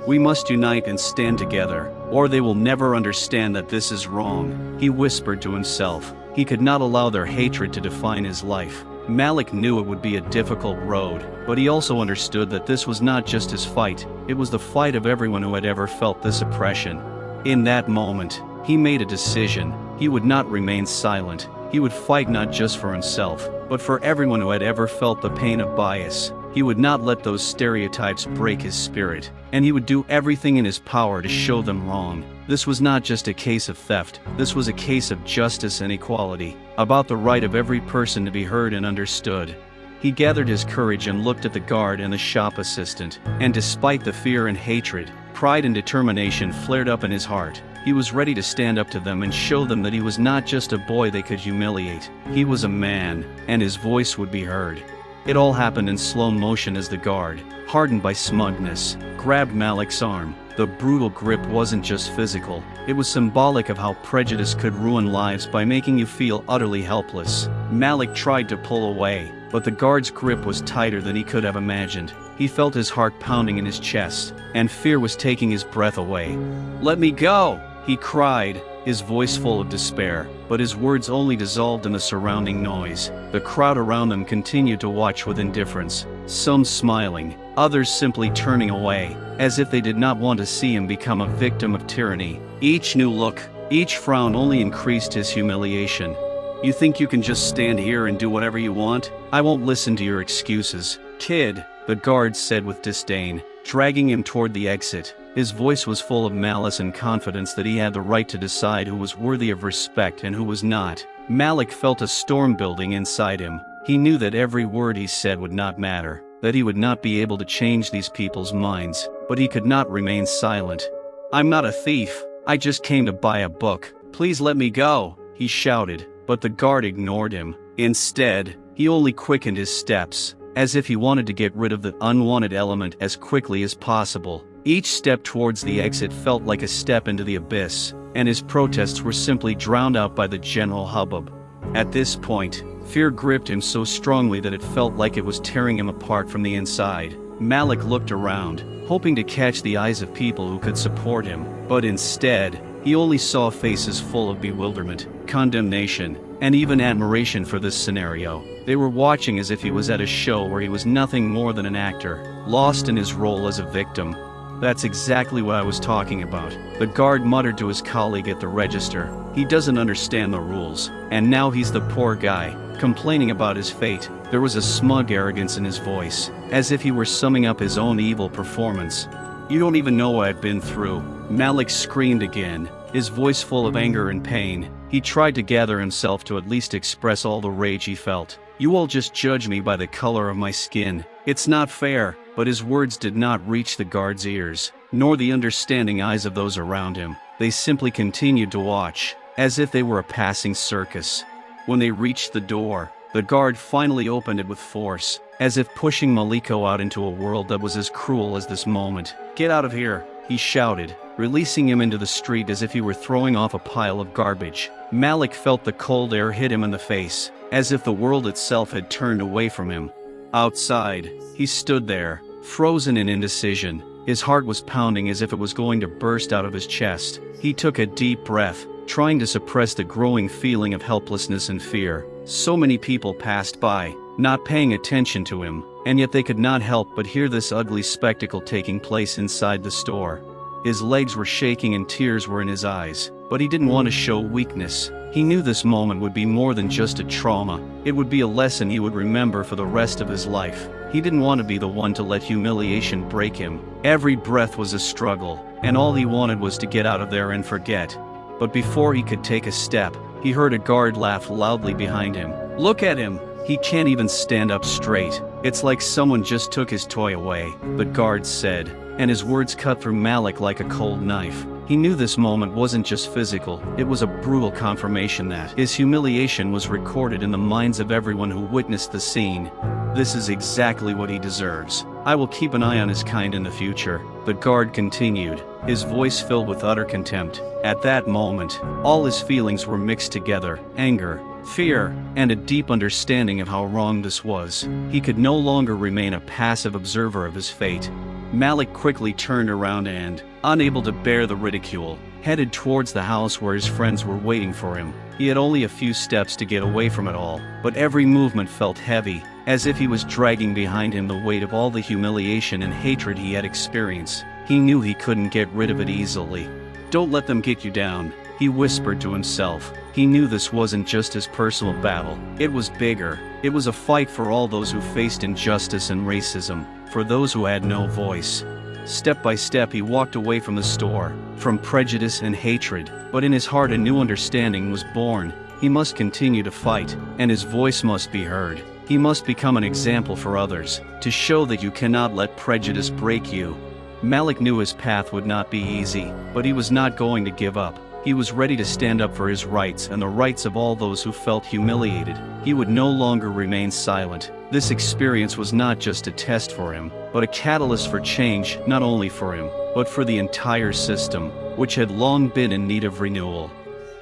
"We must unite and stand together, or they will never understand that this is wrong," he whispered to himself. He could not allow their hatred to define his life. Malik knew it would be a difficult road, but he also understood that this was not just his fight, it was the fight of everyone who had ever felt this oppression. In that moment, he made a decision. He would not remain silent. He would fight not just for himself, but for everyone who had ever felt the pain of bias. He would not let those stereotypes break his spirit, and he would do everything in his power to show them wrong. This was not just a case of theft, this was a case of justice and equality, about the right of every person to be heard and understood. He gathered his courage and looked at the guard and the shop assistant, and despite the fear and hatred, pride and determination flared up in his heart. He was ready to stand up to them and show them that he was not just a boy they could humiliate. He was a man, and his voice would be heard. It all happened in slow motion as the guard, hardened by smugness, grabbed Malik's arm. The brutal grip wasn't just physical, it was symbolic of how prejudice could ruin lives by making you feel utterly helpless. Malik tried to pull away, but the guard's grip was tighter than he could have imagined. He felt his heart pounding in his chest, and fear was taking his breath away. "Let me go!" he cried, his voice full of despair, but his words only dissolved in the surrounding noise. The crowd around them continued to watch with indifference, some smiling, others simply turning away, as if they did not want to see him become a victim of tyranny. Each new look, each frown only increased his humiliation. "You think you can just stand here and do whatever you want? I won't listen to your excuses, kid," the guard said with disdain, dragging him toward the exit. His voice was full of malice and confidence that he had the right to decide who was worthy of respect and who was not. Malik felt a storm building inside him. He knew that every word he said would not matter, that he would not be able to change these people's minds, but he could not remain silent. "I'm not a thief, I just came to buy a book. Please let me go," he shouted, but the guard ignored him. Instead, he only quickened his steps, as if he wanted to get rid of the unwanted element as quickly as possible. Each step towards the exit felt like a step into the abyss, and his protests were simply drowned out by the general hubbub. At this point, fear gripped him so strongly that it felt like it was tearing him apart from the inside. Malik looked around, hoping to catch the eyes of people who could support him, but instead, he only saw faces full of bewilderment, condemnation, and even admiration for this scenario. They were watching as if he was at a show where he was nothing more than an actor, lost in his role as a victim. "That's exactly what I was talking about," the guard muttered to his colleague at the register. "He doesn't understand the rules, and now he's the poor guy, complaining about his fate." There was a smug arrogance in his voice, as if he were summing up his own evil performance. "You don't even know what I've been through," Malik screamed again, his voice full of anger and pain. He tried to gather himself to at least express all the rage he felt. "You all just judge me by the color of my skin. It's not fair." But his words did not reach the guard's ears, nor the understanding eyes of those around him. They simply continued to watch, as if they were a passing circus. When they reached the door, the guard finally opened it with force, as if pushing Maliko out into a world that was as cruel as this moment. "Get out of here," he shouted, releasing him into the street as if he were throwing off a pile of garbage. Malik felt the cold air hit him in the face, as if the world itself had turned away from him. Outside, he stood there, frozen in indecision. His heart was pounding as if it was going to burst out of his chest. He took a deep breath, trying to suppress the growing feeling of helplessness and fear. So many people passed by, not paying attention to him, and yet they could not help but hear this ugly spectacle taking place inside the store. His legs were shaking and tears were in his eyes, but he didn't want to show weakness. He knew this moment would be more than just a trauma. It would be a lesson he would remember for the rest of his life. He didn't want to be the one to let humiliation break him. Every breath was a struggle, and all he wanted was to get out of there and forget. But before he could take a step, he heard a guard laugh loudly behind him. "Look at him! He can't even stand up straight. It's like someone just took his toy away," the guard said, and his words cut through Malik like a cold knife. He knew this moment wasn't just physical, it was a brutal confirmation that his humiliation was recorded in the minds of everyone who witnessed the scene. "This is exactly what he deserves. I will keep an eye on his kind in the future," the guard continued, his voice filled with utter contempt. At that moment, all his feelings were mixed together: anger, fear, and a deep understanding of how wrong this was. He could no longer remain a passive observer of his fate. Malik quickly turned around and, unable to bear the ridicule, headed towards the house where his friends were waiting for him. He had only a few steps to get away from it all, but every movement felt heavy, as if he was dragging behind him the weight of all the humiliation and hatred he had experienced. He knew he couldn't get rid of it easily. "Don't let them get you down," he whispered to himself. He knew this wasn't just his personal battle, it was bigger. It was a fight for all those who faced injustice and racism, for those who had no voice. Step by step he walked away from the store, from prejudice and hatred, but in his heart a new understanding was born. He must continue to fight, and his voice must be heard. He must become an example for others, to show that you cannot let prejudice break you. Malik knew his path would not be easy, but he was not going to give up. He was ready to stand up for his rights and the rights of all those who felt humiliated. He would no longer remain silent. This experience was not just a test for him, but a catalyst for change, not only for him, but for the entire system, which had long been in need of renewal.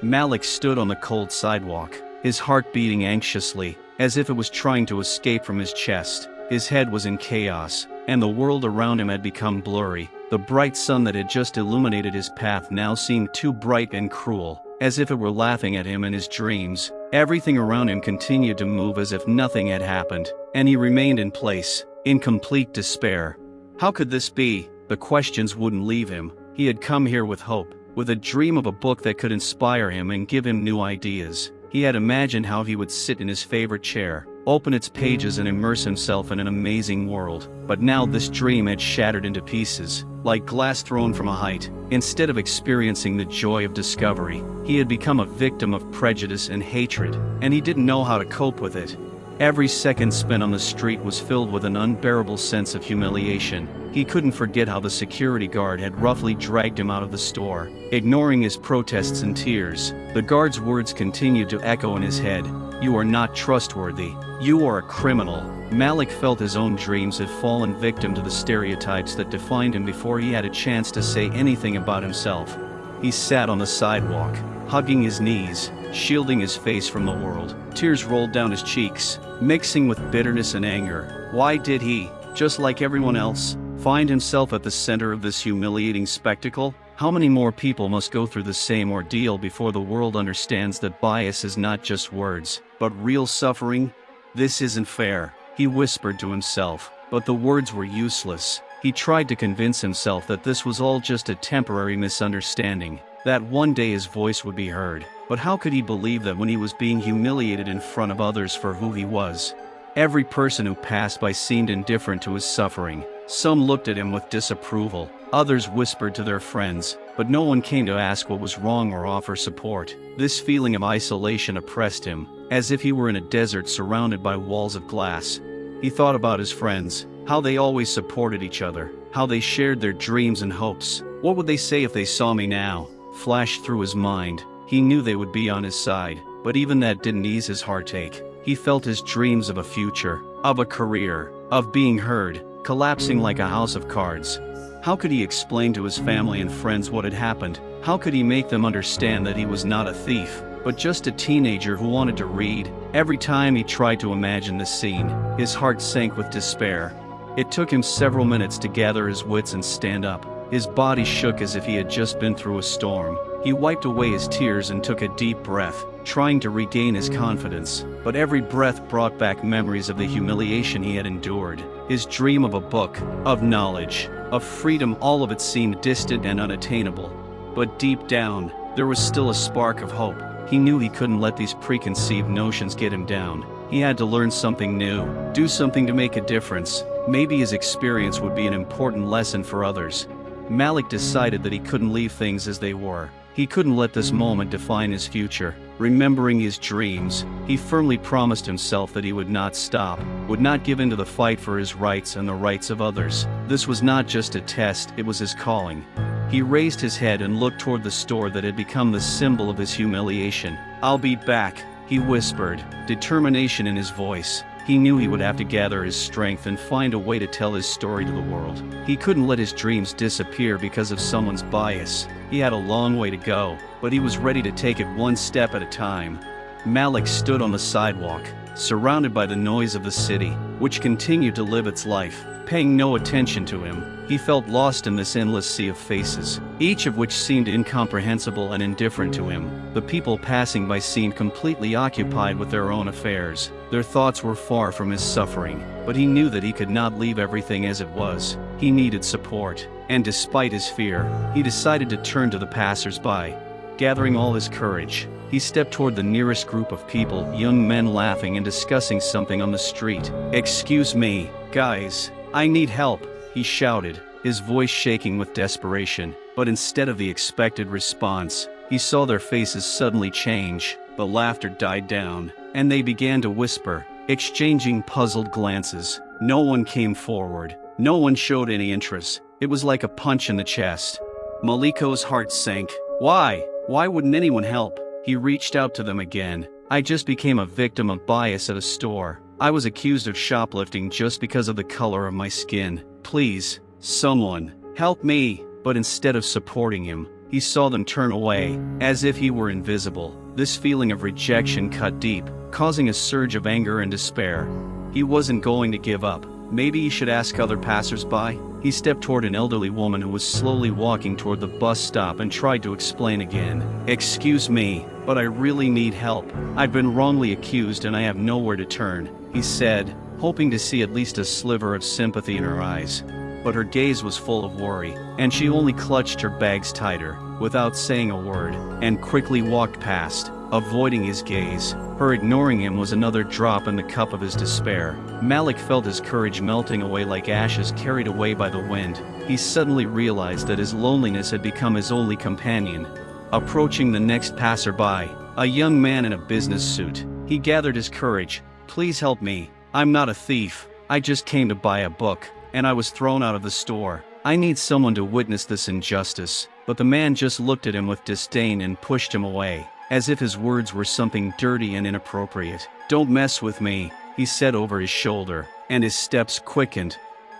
Malik stood on the cold sidewalk, his heart beating anxiously, as if it was trying to escape from his chest. His head was in chaos, and the world around him had become blurry. The bright sun that had just illuminated his path now seemed too bright and cruel, as if it were laughing at him in his dreams. Everything around him continued to move as if nothing had happened, and he remained in place, in complete despair. How could this be? The questions wouldn't leave him. He had come here with hope, with a dream of a book that could inspire him and give him new ideas. He had imagined how he would sit in his favorite chair, open its pages and immerse himself in an amazing world. But now this dream had shattered into pieces, like glass thrown from a height. Instead of experiencing the joy of discovery, he had become a victim of prejudice and hatred, and he didn't know how to cope with it. Every second spent on the street was filled with an unbearable sense of humiliation. He couldn't forget how the security guard had roughly dragged him out of the store, ignoring his protests and tears. The guard's words continued to echo in his head. "You are not trustworthy. You are a criminal." Malik felt his own dreams had fallen victim to the stereotypes that defined him before he had a chance to say anything about himself. He sat on the sidewalk, hugging his knees, shielding his face from the world. Tears rolled down his cheeks, mixing with bitterness and anger. Why did he, just like everyone else, find himself at the center of this humiliating spectacle? How many more people must go through the same ordeal before the world understands that bias is not just words, but real suffering? This isn't fair, he whispered to himself, but the words were useless. He tried to convince himself that this was all just a temporary misunderstanding, that one day his voice would be heard. But how could he believe that when he was being humiliated in front of others for who he was? Every person who passed by seemed indifferent to his suffering. Some looked at him with disapproval, others whispered to their friends, but no one came to ask what was wrong or offer support. This feeling of isolation oppressed him, as if he were in a desert surrounded by walls of glass. He thought about his friends, how they always supported each other, how they shared their dreams and hopes. What would they say if they saw me now? Flashed through his mind. He knew they would be on his side, but even that didn't ease his heartache. He felt his dreams of a future, of a career, of being heard, collapsing like a house of cards. How could he explain to his family and friends what had happened? How could he make them understand that he was not a thief, but just a teenager who wanted to read? Every time he tried to imagine this scene, his heart sank with despair. It took him several minutes to gather his wits and stand up. His body shook as if he had just been through a storm. He wiped away his tears and took a deep breath, trying to regain his confidence. But every breath brought back memories of the humiliation he had endured. His dream of a book, of knowledge, of freedom, all of it seemed distant and unattainable. But deep down, there was still a spark of hope. He knew he couldn't let these preconceived notions get him down. He had to learn something new, do something to make a difference. Maybe his experience would be an important lesson for others. Malik decided that he couldn't leave things as they were. He couldn't let this moment define his future. Remembering his dreams, he firmly promised himself that he would not stop, would not give in to the fight for his rights and the rights of others. This was not just a test, it was his calling. He raised his head and looked toward the store that had become the symbol of his humiliation. "I'll be back," he whispered, determination in his voice. He knew he would have to gather his strength and find a way to tell his story to the world. He couldn't let his dreams disappear because of someone's bias. He had a long way to go, but he was ready to take it one step at a time. Malik stood on the sidewalk, surrounded by the noise of the city, which continued to live its life, paying no attention to him. He felt lost in this endless sea of faces, each of which seemed incomprehensible and indifferent to him. The people passing by seemed completely occupied with their own affairs. Their thoughts were far from his suffering, but he knew that he could not leave everything as it was. He needed support, and despite his fear, he decided to turn to the passers-by. Gathering all his courage, he stepped toward the nearest group of people, young men laughing and discussing something on the street. "Excuse me, guys, I need help," he shouted, his voice shaking with desperation. But instead of the expected response, he saw their faces suddenly change. The laughter died down, and they began to whisper, exchanging puzzled glances. No one came forward. No one showed any interest. It was like a punch in the chest. Maliko's heart sank. Why wouldn't anyone help? He reached out to them again. "I just became a victim of bias at a store. I was accused of shoplifting just because of the color of my skin. Please, someone, help me." But instead of supporting him, he saw them turn away, as if he were invisible. This feeling of rejection cut deep, causing a surge of anger and despair. He wasn't going to give up. Maybe he should ask other passers-by. He stepped toward an elderly woman who was slowly walking toward the bus stop and tried to explain again. "Excuse me, but I really need help. I've been wrongly accused and I have nowhere to turn," he said, hoping to see at least a sliver of sympathy in her eyes. But her gaze was full of worry, and she only clutched her bags tighter, without saying a word, and quickly walked past, avoiding his gaze. Her ignoring him was another drop in the cup of his despair. Malik felt his courage melting away like ashes carried away by the wind. He suddenly realized that his loneliness had become his only companion. Approaching the next passerby, a young man in a business suit, he gathered his courage. "Please help me. I'm not a thief. I just came to buy a book, and I was thrown out of the store. I need someone to witness this injustice." But the man just looked at him with disdain and pushed him away, as if his words were something dirty and inappropriate. "Don't mess with me," he said over his shoulder, and his steps quickened.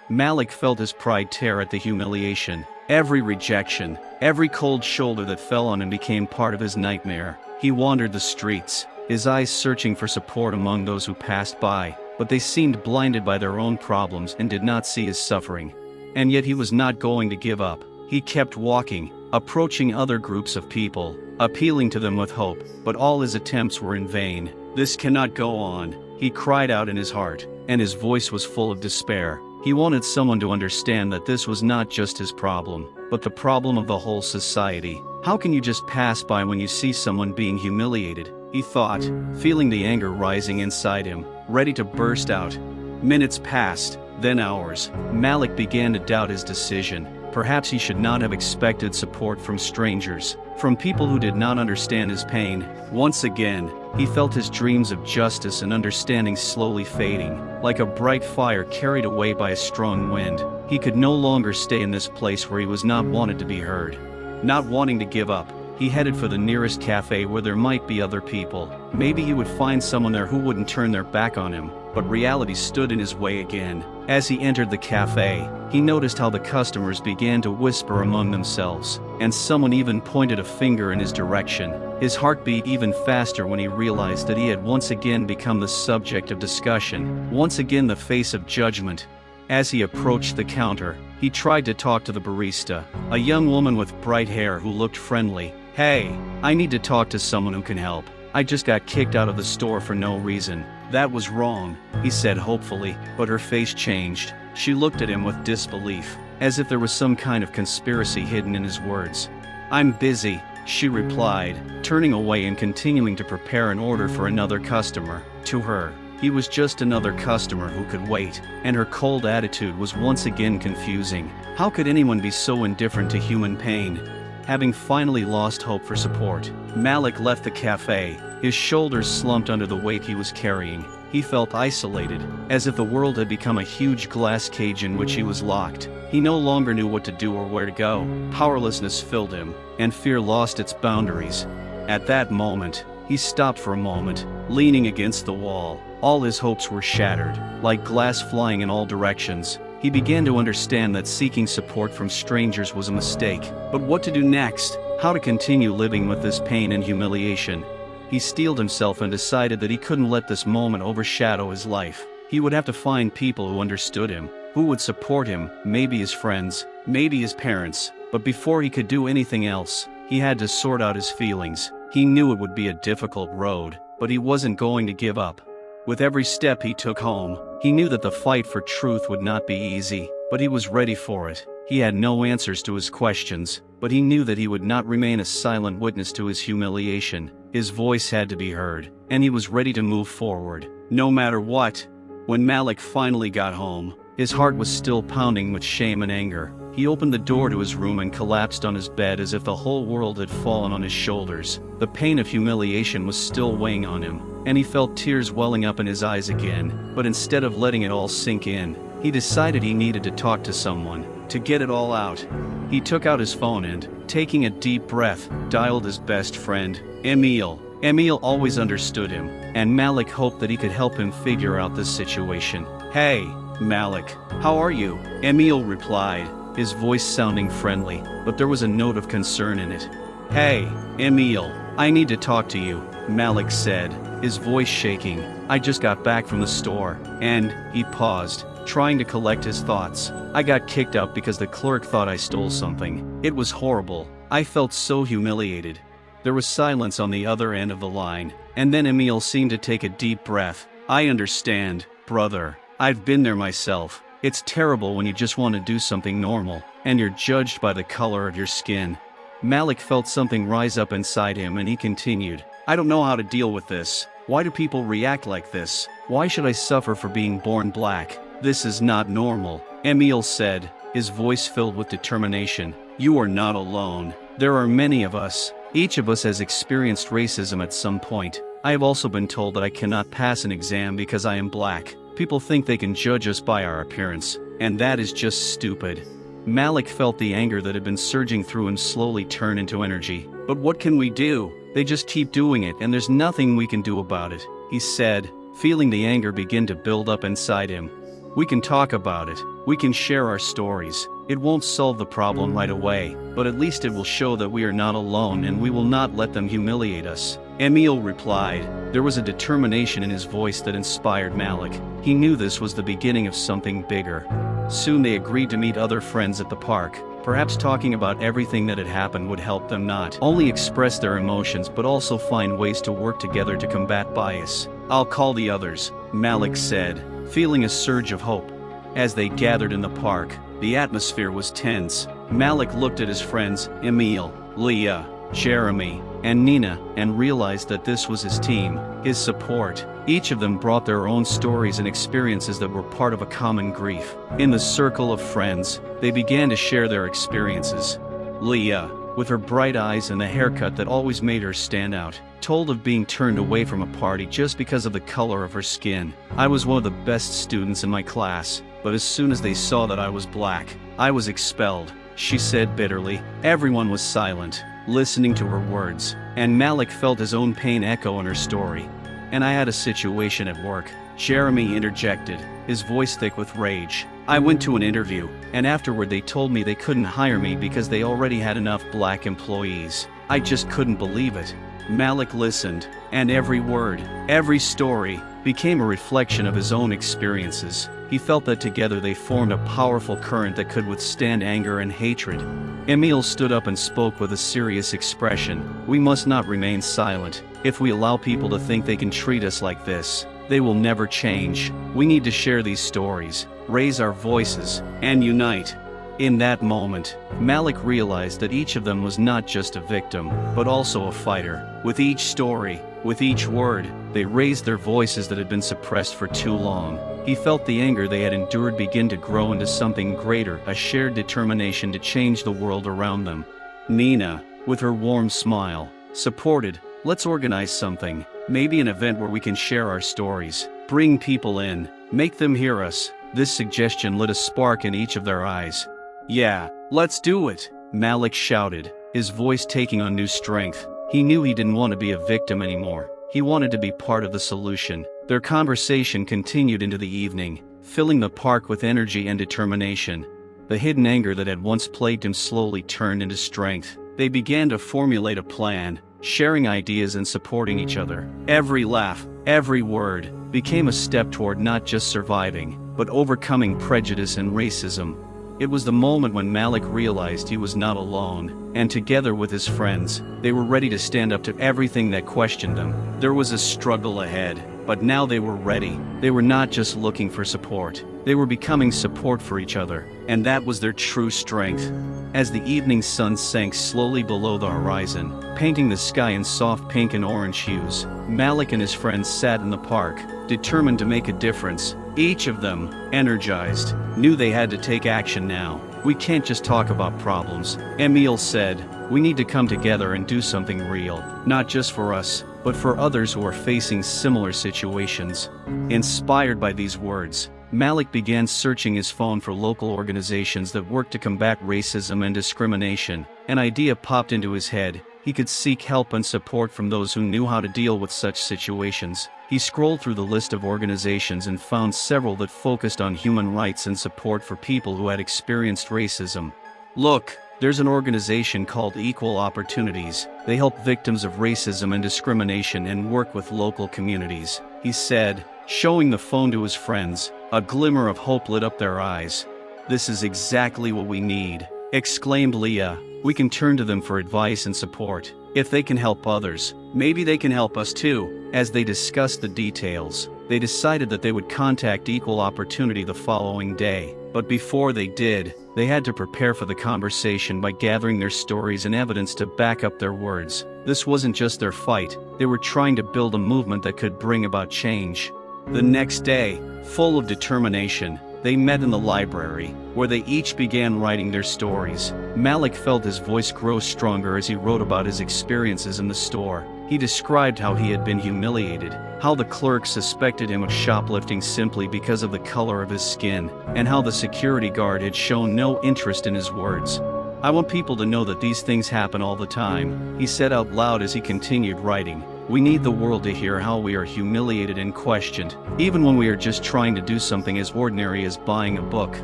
Malik felt his pride tear at the humiliation. Every rejection, every cold shoulder that fell on him became part of his nightmare. He wandered the streets, his eyes searching for support among those who passed by, but they seemed blinded by their own problems and did not see his suffering. And yet he was not going to give up. He kept walking, approaching other groups of people, appealing to them with hope, but all his attempts were in vain. "This cannot go on," he cried out in his heart, and his voice was full of despair. He wanted someone to understand that this was not just his problem, but the problem of the whole society. How can you just pass by when you see someone being humiliated? He thought, feeling the anger rising inside him, ready to burst out. Minutes passed, then hours. Malik began to doubt his decision. Perhaps he should not have expected support from strangers, from people who did not understand his pain. Once again, he felt his dreams of justice and understanding slowly fading, like a bright fire carried away by a strong wind. He could no longer stay in this place where he was not wanted to be heard. Not wanting to give up, he headed for the nearest cafe where there might be other people. Maybe he would find someone there who wouldn't turn their back on him, but reality stood in his way again. As he entered the cafe, he noticed how the customers began to whisper among themselves, and someone even pointed a finger in his direction. His heart beat even faster when he realized that he had once again become the subject of discussion, once again the face of judgment. As he approached the counter, he tried to talk to the barista, a young woman with bright hair who looked friendly. "Hey, I need to talk to someone who can help. I just got kicked out of the store for no reason." "That was wrong," he said hopefully, but her face changed. She looked at him with disbelief, as if there was some kind of conspiracy hidden in his words. "I'm busy," she replied, turning away and continuing to prepare an order for another customer. To her, he was just another customer who could wait, and her cold attitude was once again confusing. How could anyone be so indifferent to human pain? Having finally lost hope for support, Malik left the cafe, his shoulders slumped under the weight he was carrying. He felt isolated, as if the world had become a huge glass cage in which he was locked. He no longer knew what to do or where to go. Powerlessness filled him, and fear lost its boundaries. At that moment, he stopped for a moment, leaning against the wall. All his hopes were shattered, like glass flying in all directions. He began to understand that seeking support from strangers was a mistake. But what to do next? How to continue living with this pain and humiliation? He steeled himself and decided that he couldn't let this moment overshadow his life. He would have to find people who understood him, who would support him, maybe his friends, maybe his parents. But before he could do anything else, he had to sort out his feelings. He knew it would be a difficult road, but he wasn't going to give up. With every step he took home, he knew that the fight for truth would not be easy, but he was ready for it. He had no answers to his questions, but he knew that he would not remain a silent witness to his humiliation. His voice had to be heard, and he was ready to move forward, no matter what. When Malik finally got home, his heart was still pounding with shame and anger. He opened the door to his room and collapsed on his bed as if the whole world had fallen on his shoulders. The pain of humiliation was still weighing on him, and he felt tears welling up in his eyes again. But instead of letting it all sink in, he decided he needed to talk to someone, to get it all out. He took out his phone and, taking a deep breath, dialed his best friend, Emil. Emil always understood him, and Malik hoped that he could help him figure out this situation. "Hey, Malik, how are you?" Emil replied, his voice sounding friendly, but there was a note of concern in it. "Hey, Emil, I need to talk to you," Malik said, his voice shaking. "I just got back from the store, and," he paused, trying to collect his thoughts. "I got kicked out because the clerk thought I stole something. It was horrible. I felt so humiliated." There was silence on the other end of the line, and then Emil seemed to take a deep breath. "I understand, brother. I've been there myself. It's terrible when you just want to do something normal, and you're judged by the color of your skin." Malik felt something rise up inside him and he continued, "I don't know how to deal with this. Why do people react like this? Why should I suffer for being born black? This is not normal," Emil said, his voice filled with determination. "You are not alone. There are many of us. Each of us has experienced racism at some point. I have also been told that I cannot pass an exam because I am black. People think they can judge us by our appearance, and that is just stupid." Malik felt the anger that had been surging through him slowly turn into energy. "But what can we do? They just keep doing it and there's nothing we can do about it," he said, feeling the anger begin to build up inside him. "We can talk about it. We can share our stories. It won't solve the problem right away, but at least it will show that we are not alone and we will not let them humiliate us. Emil replied. There was a determination in his voice that inspired Malik. He knew this was the beginning of something bigger. Soon they agreed to meet other friends at the park. Perhaps talking about everything that had happened would help them not only express their emotions but also find ways to work together to combat bias. I'll call the others, Malik said, feeling a surge of hope. As they gathered in the park, the atmosphere was tense. Malik looked at his friends, Emil, Leah, Jeremy, and Nina, and realized that this was his team, his support. Each of them brought their own stories and experiences that were part of a common grief. In the circle of friends, they began to share their experiences. Leah, with her bright eyes and the haircut that always made her stand out, told of being turned away from a party just because of the color of her skin. I was one of the best students in my class, but as soon as they saw that I was black, I was expelled, she said bitterly. Everyone was silent, listening to her words, and Malik felt his own pain echo in her story. And I had a situation at work, Jeremy interjected, his voice thick with rage. I went to an interview, and afterward they told me they couldn't hire me because they already had enough black employees. I just couldn't believe it. Malik listened, and every word, every story, became a reflection of his own experiences. He felt that together they formed a powerful current that could withstand anger and hatred. Emil stood up and spoke with a serious expression. We must not remain silent. If we allow people to think they can treat us like this, they will never change. We need to share these stories, raise our voices, and unite. In that moment, Malik realized that each of them was not just a victim, but also a fighter. With each story, with each word, they raised their voices that had been suppressed for too long. He felt the anger they had endured begin to grow into something greater, a shared determination to change the world around them. Nina, with her warm smile, supported. Let's organize something, maybe an event where we can share our stories, bring people in, make them hear us. This suggestion lit a spark in each of their eyes. Yeah, let's do it, Malik shouted, his voice taking on new strength. He knew he didn't want to be a victim anymore. He wanted to be part of the solution. Their conversation continued into the evening, filling the park with energy and determination. The hidden anger that had once plagued him slowly turned into strength. They began to formulate a plan, sharing ideas and supporting each other. Every laugh, every word, became a step toward not just surviving, but overcoming prejudice and racism. It was the moment when Malik realized he was not alone, and together with his friends, they were ready to stand up to everything that questioned them. There was a struggle ahead, but now they were ready. They were not just looking for support, they were becoming support for each other, and that was their true strength. As the evening sun sank slowly below the horizon, painting the sky in soft pink and orange hues, Malik and his friends sat in the park, determined to make a difference. Each of them, energized, knew they had to take action now. We can't just talk about problems, Emil said. We need to come together and do something real, not just for us, but for others who are facing similar situations. Inspired by these words, Malik began searching his phone for local organizations that work to combat racism and discrimination. An idea popped into his head. He could seek help and support from those who knew how to deal with such situations. He scrolled through the list of organizations and found several that focused on human rights and support for people who had experienced racism. Look, there's an organization called Equal Opportunities. They help victims of racism and discrimination and work with local communities, he said, showing the phone to his friends. A glimmer of hope lit up their eyes. This is exactly what we need, exclaimed Leah. We can turn to them for advice and support. If they can help others, maybe they can help us too. As they discussed the details, they decided that they would contact Equal Opportunity the following day. But before they did, they had to prepare for the conversation by gathering their stories and evidence to back up their words. This wasn't just their fight, they were trying to build a movement that could bring about change. The next day, full of determination, they met in the library, where they each began writing their stories. Malik felt his voice grow stronger as he wrote about his experiences in the store. He described how he had been humiliated, how the clerk suspected him of shoplifting simply because of the color of his skin, and how the security guard had shown no interest in his words. I want people to know that these things happen all the time, he said out loud as he continued writing. We need the world to hear how we are humiliated and questioned, even when we are just trying to do something as ordinary as buying a book.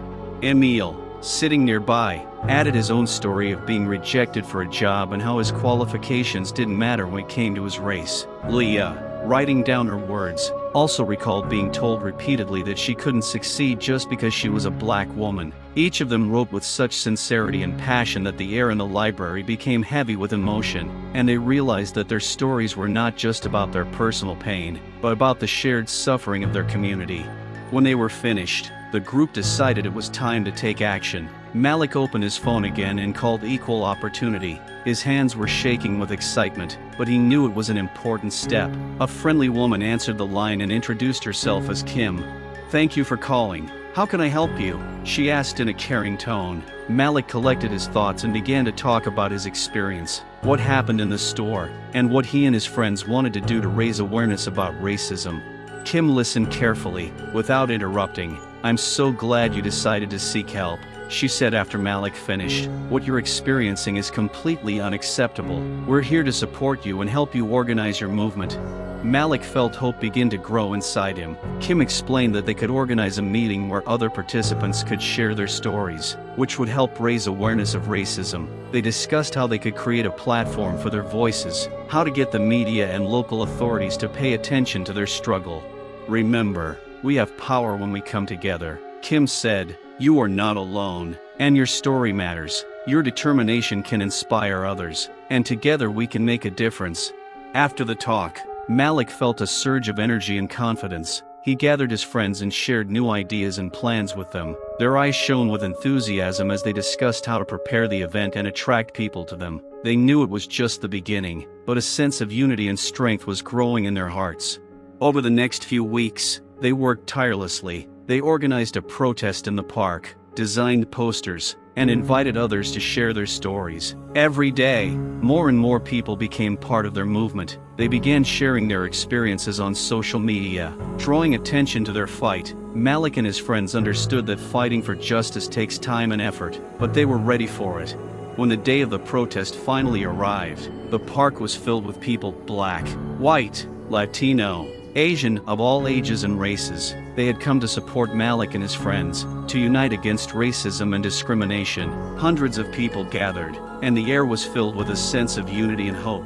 Emil, sitting nearby, added his own story of being rejected for a job and how his qualifications didn't matter when it came to his race. Leah, writing down her words, also recalled being told repeatedly that she couldn't succeed just because she was a black woman. Each of them wrote with such sincerity and passion that the air in the library became heavy with emotion, and they realized that their stories were not just about their personal pain, but about the shared suffering of their community. When they were finished, the group decided it was time to take action. Malik opened his phone again and called Equal Opportunity. His hands were shaking with excitement, but he knew it was an important step. A friendly woman answered the line and introduced herself as Kim. "Thank you for calling. How can I help you?" she asked in a caring tone. Malik collected his thoughts and began to talk about his experience, what happened in the store, and what he and his friends wanted to do to raise awareness about racism. Kim listened carefully, without interrupting. "I'm so glad you decided to seek help," she said after Malik finished. "What you're experiencing is completely unacceptable. We're here to support you and help you organize your movement." Malik felt hope begin to grow inside him. Kim explained that they could organize a meeting where other participants could share their stories, which would help raise awareness of racism. They discussed how they could create a platform for their voices, how to get the media and local authorities to pay attention to their struggle. "Remember, we have power when we come together," Kim said. "You are not alone, and your story matters. Your determination can inspire others, and together we can make a difference." After the talk, Malik felt a surge of energy and confidence. He gathered his friends and shared new ideas and plans with them. Their eyes shone with enthusiasm as they discussed how to prepare the event and attract people to them. They knew it was just the beginning, but a sense of unity and strength was growing in their hearts. Over the next few weeks, they worked tirelessly. They organized a protest in the park, designed posters, and invited others to share their stories. Every day, more and more people became part of their movement. They began sharing their experiences on social media, drawing attention to their fight. Malik and his friends understood that fighting for justice takes time and effort, but they were ready for it. When the day of the protest finally arrived, the park was filled with people black, white, Latino, Asian, of all ages and races. They had come to support Malik and his friends, to unite against racism and discrimination. Hundreds of people gathered, and the air was filled with a sense of unity and hope.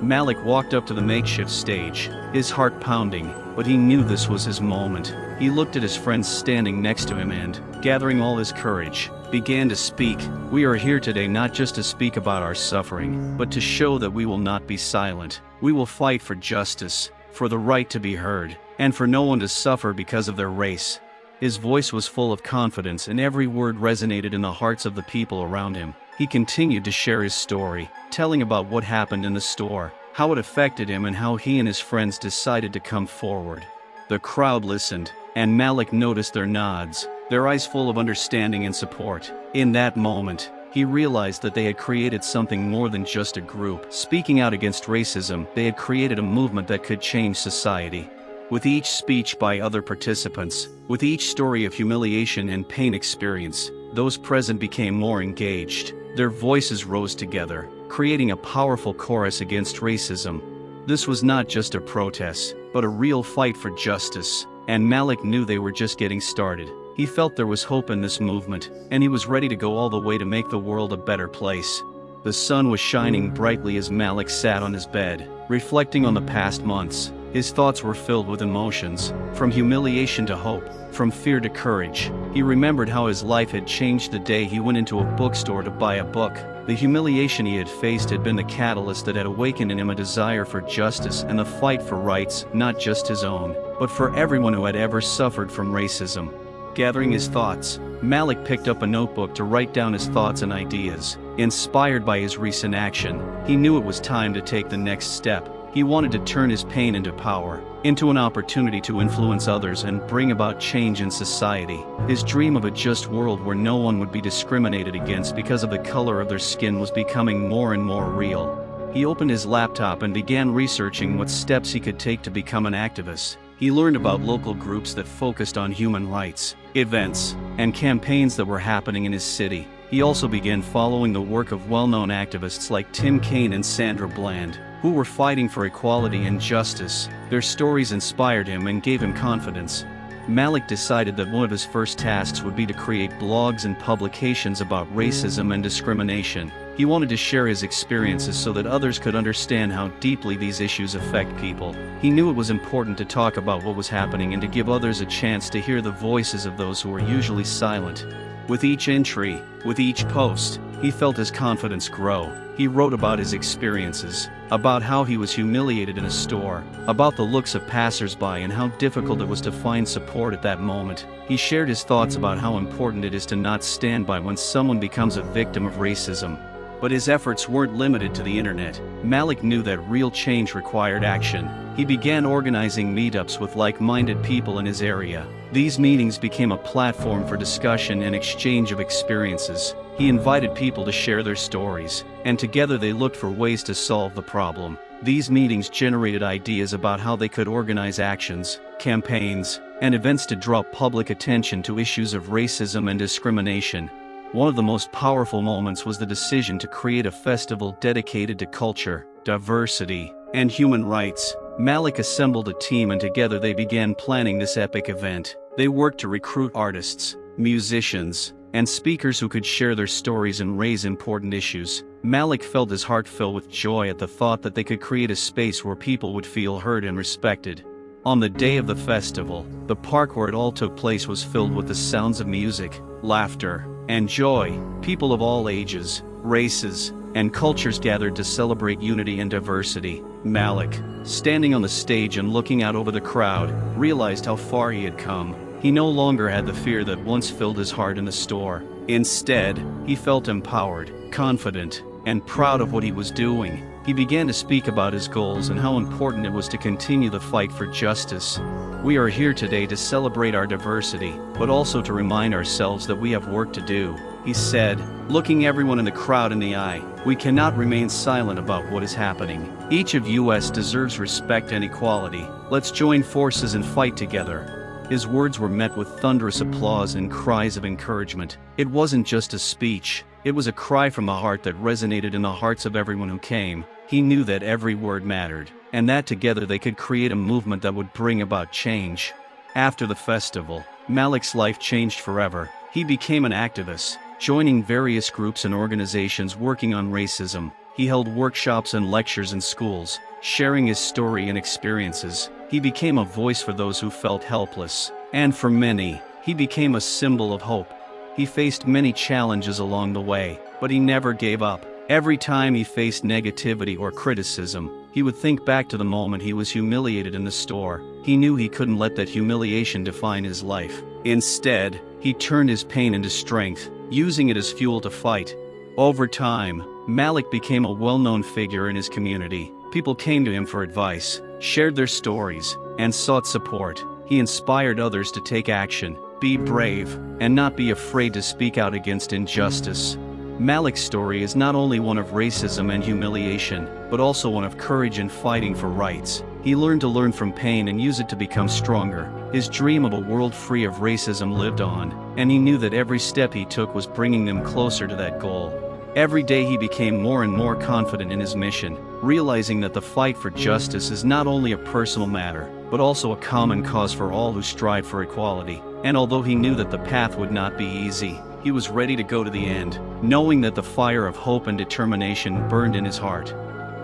Malik walked up to the makeshift stage, his heart pounding, but he knew this was his moment. He looked at his friends standing next to him and, gathering all his courage, began to speak. "We are here today not just to speak about our suffering, but to show that we will not be silent. We will fight for justice, for the right to be heard, and for no one to suffer because of their race." His voice was full of confidence and every word resonated in the hearts of the people around him. He continued to share his story, telling about what happened in the store, how it affected him and how he and his friends decided to come forward. The crowd listened, and Malik noticed their nods, their eyes full of understanding and support. In that moment, he realized that they had created something more than just a group. Speaking out against racism, they had created a movement that could change society. With each speech by other participants, with each story of humiliation and pain experience, those present became more engaged. Their voices rose together, creating a powerful chorus against racism. This was not just a protest, but a real fight for justice, and Malik knew they were just getting started. He felt there was hope in this movement, and he was ready to go all the way to make the world a better place. The sun was shining brightly as Malik sat on his bed, reflecting on the past months. His thoughts were filled with emotions, from humiliation to hope, from fear to courage. He remembered how his life had changed the day he went into a bookstore to buy a book. The humiliation he had faced had been the catalyst that had awakened in him a desire for justice and the fight for rights, not just his own, but for everyone who had ever suffered from racism. Gathering his thoughts, Malik picked up a notebook to write down his thoughts and ideas. Inspired by his recent action, he knew it was time to take the next step. He wanted to turn his pain into power, into an opportunity to influence others and bring about change in society. His dream of a just world where no one would be discriminated against because of the color of their skin was becoming more and more real. He opened his laptop and began researching what steps he could take to become an activist. He learned about local groups that focused on human rights, events, and campaigns that were happening in his city. He also began following the work of well-known activists like Tim Kaine and Sandra Bland, who were fighting for equality and justice. Their stories inspired him and gave him confidence. Malik decided that one of his first tasks would be to create blogs and publications about racism and discrimination. He wanted to share his experiences so that others could understand how deeply these issues affect people. He knew it was important to talk about what was happening and to give others a chance to hear the voices of those who were usually silent. With each entry, with each post, he felt his confidence grow. He wrote about his experiences, about how he was humiliated in a store, about the looks of passers-by and how difficult it was to find support at that moment. He shared his thoughts about how important it is to not stand by when someone becomes a victim of racism. But his efforts weren't limited to the internet. Malik knew that real change required action. He began organizing meetups with like-minded people in his area. These meetings became a platform for discussion and exchange of experiences. He invited people to share their stories, and together they looked for ways to solve the problem. These meetings generated ideas about how they could organize actions, campaigns, and events to draw public attention to issues of racism and discrimination. One of the most powerful moments was the decision to create a festival dedicated to culture, diversity, and human rights. Malik assembled a team and together they began planning this epic event. They worked to recruit artists, musicians, and speakers who could share their stories and raise important issues. Malik felt his heart fill with joy at the thought that they could create a space where people would feel heard and respected. On the day of the festival, the park where it all took place was filled with the sounds of music, laughter, and joy. People of all ages, races, and cultures gathered to celebrate unity and diversity. Malik, standing on the stage and looking out over the crowd, realized how far he had come. He no longer had the fear that once filled his heart in the store. Instead, he felt empowered, confident, and proud of what he was doing. He began to speak about his goals and how important it was to continue the fight for justice. We are here today to celebrate our diversity, but also to remind ourselves that we have work to do, he said, looking everyone in the crowd in the eye. We cannot remain silent about what is happening. Each of us deserves respect and equality. Let's join forces and fight together. His words were met with thunderous applause and cries of encouragement. It wasn't just a speech, it was a cry from the heart that resonated in the hearts of everyone who came. He knew that every word mattered, and that together they could create a movement that would bring about change. After the festival, Malik's life changed forever. He became an activist, joining various groups and organizations working on racism. He held workshops and lectures in schools, sharing his story and experiences. He became a voice for those who felt helpless, and for many, he became a symbol of hope. He faced many challenges along the way, but he never gave up. Every time he faced negativity or criticism, he would think back to the moment he was humiliated in the store. He knew he couldn't let that humiliation define his life. Instead, he turned his pain into strength, using it as fuel to fight. Over time, Malik became a well-known figure in his community. People came to him for advice, shared their stories, and sought support. He inspired others to take action, be brave, and not be afraid to speak out against injustice. Malik's story is not only one of racism and humiliation, but also one of courage and fighting for rights. He learned to learn from pain and use it to become stronger. His dream of a world free of racism lived on, and he knew that every step he took was bringing them closer to that goal. Every day he became more and more confident in his mission, realizing that the fight for justice is not only a personal matter, but also a common cause for all who strive for equality. And although he knew that the path would not be easy, he was ready to go to the end, knowing that the fire of hope and determination burned in his heart.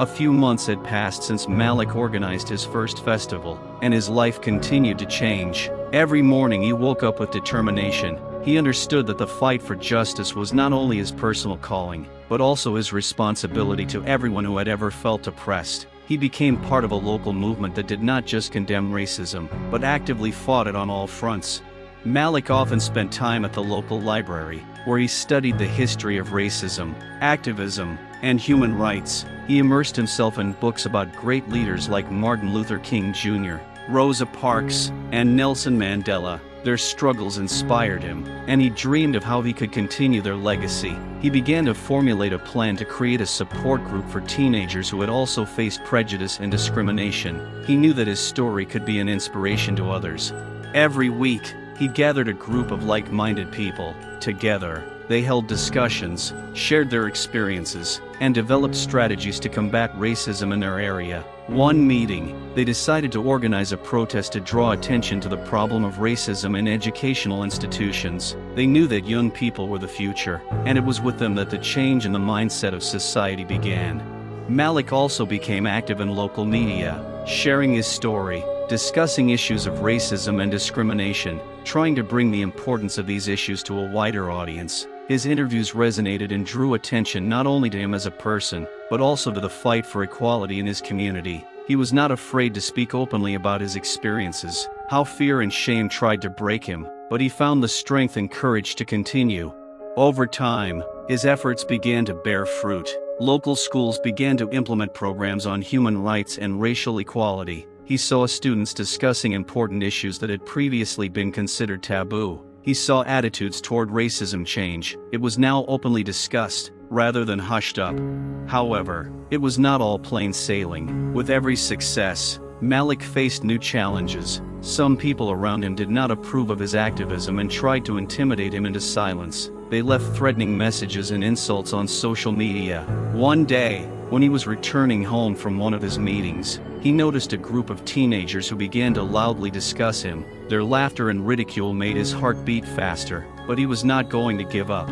A few months had passed since Malik organized his first festival, and his life continued to change. Every morning he woke up with determination. He understood that the fight for justice was not only his personal calling, but also his responsibility to everyone who had ever felt oppressed. He became part of a local movement that did not just condemn racism, but actively fought it on all fronts. Malik often spent time at the local library, where he studied the history of racism, activism, and human rights. He immersed himself in books about great leaders like Martin Luther King Jr., Rosa Parks, and Nelson Mandela. Their struggles inspired him, and he dreamed of how he could continue their legacy. He began to formulate a plan to create a support group for teenagers who had also faced prejudice and discrimination. He knew that his story could be an inspiration to others. Every week, he gathered a group of like-minded people. Together, they held discussions, shared their experiences, and developed strategies to combat racism in their area. One meeting, they decided to organize a protest to draw attention to the problem of racism in educational institutions. They knew that young people were the future, and it was with them that the change in the mindset of society began. Malik also became active in local media, sharing his story, discussing issues of racism and discrimination, trying to bring the importance of these issues to a wider audience. His interviews resonated and drew attention not only to him as a person, but also to the fight for equality in his community. He was not afraid to speak openly about his experiences, how fear and shame tried to break him, but he found the strength and courage to continue. Over time, his efforts began to bear fruit. Local schools began to implement programs on human rights and racial equality. He saw students discussing important issues that had previously been considered taboo. He saw attitudes toward racism change. It was now openly discussed, rather than hushed up. However, it was not all plain sailing. With every success, Malik faced new challenges. Some people around him did not approve of his activism and tried to intimidate him into silence. They left threatening messages and insults on social media. One day, when he was returning home from one of his meetings, he noticed a group of teenagers who began to loudly discuss him. Their laughter and ridicule made his heart beat faster, but he was not going to give up.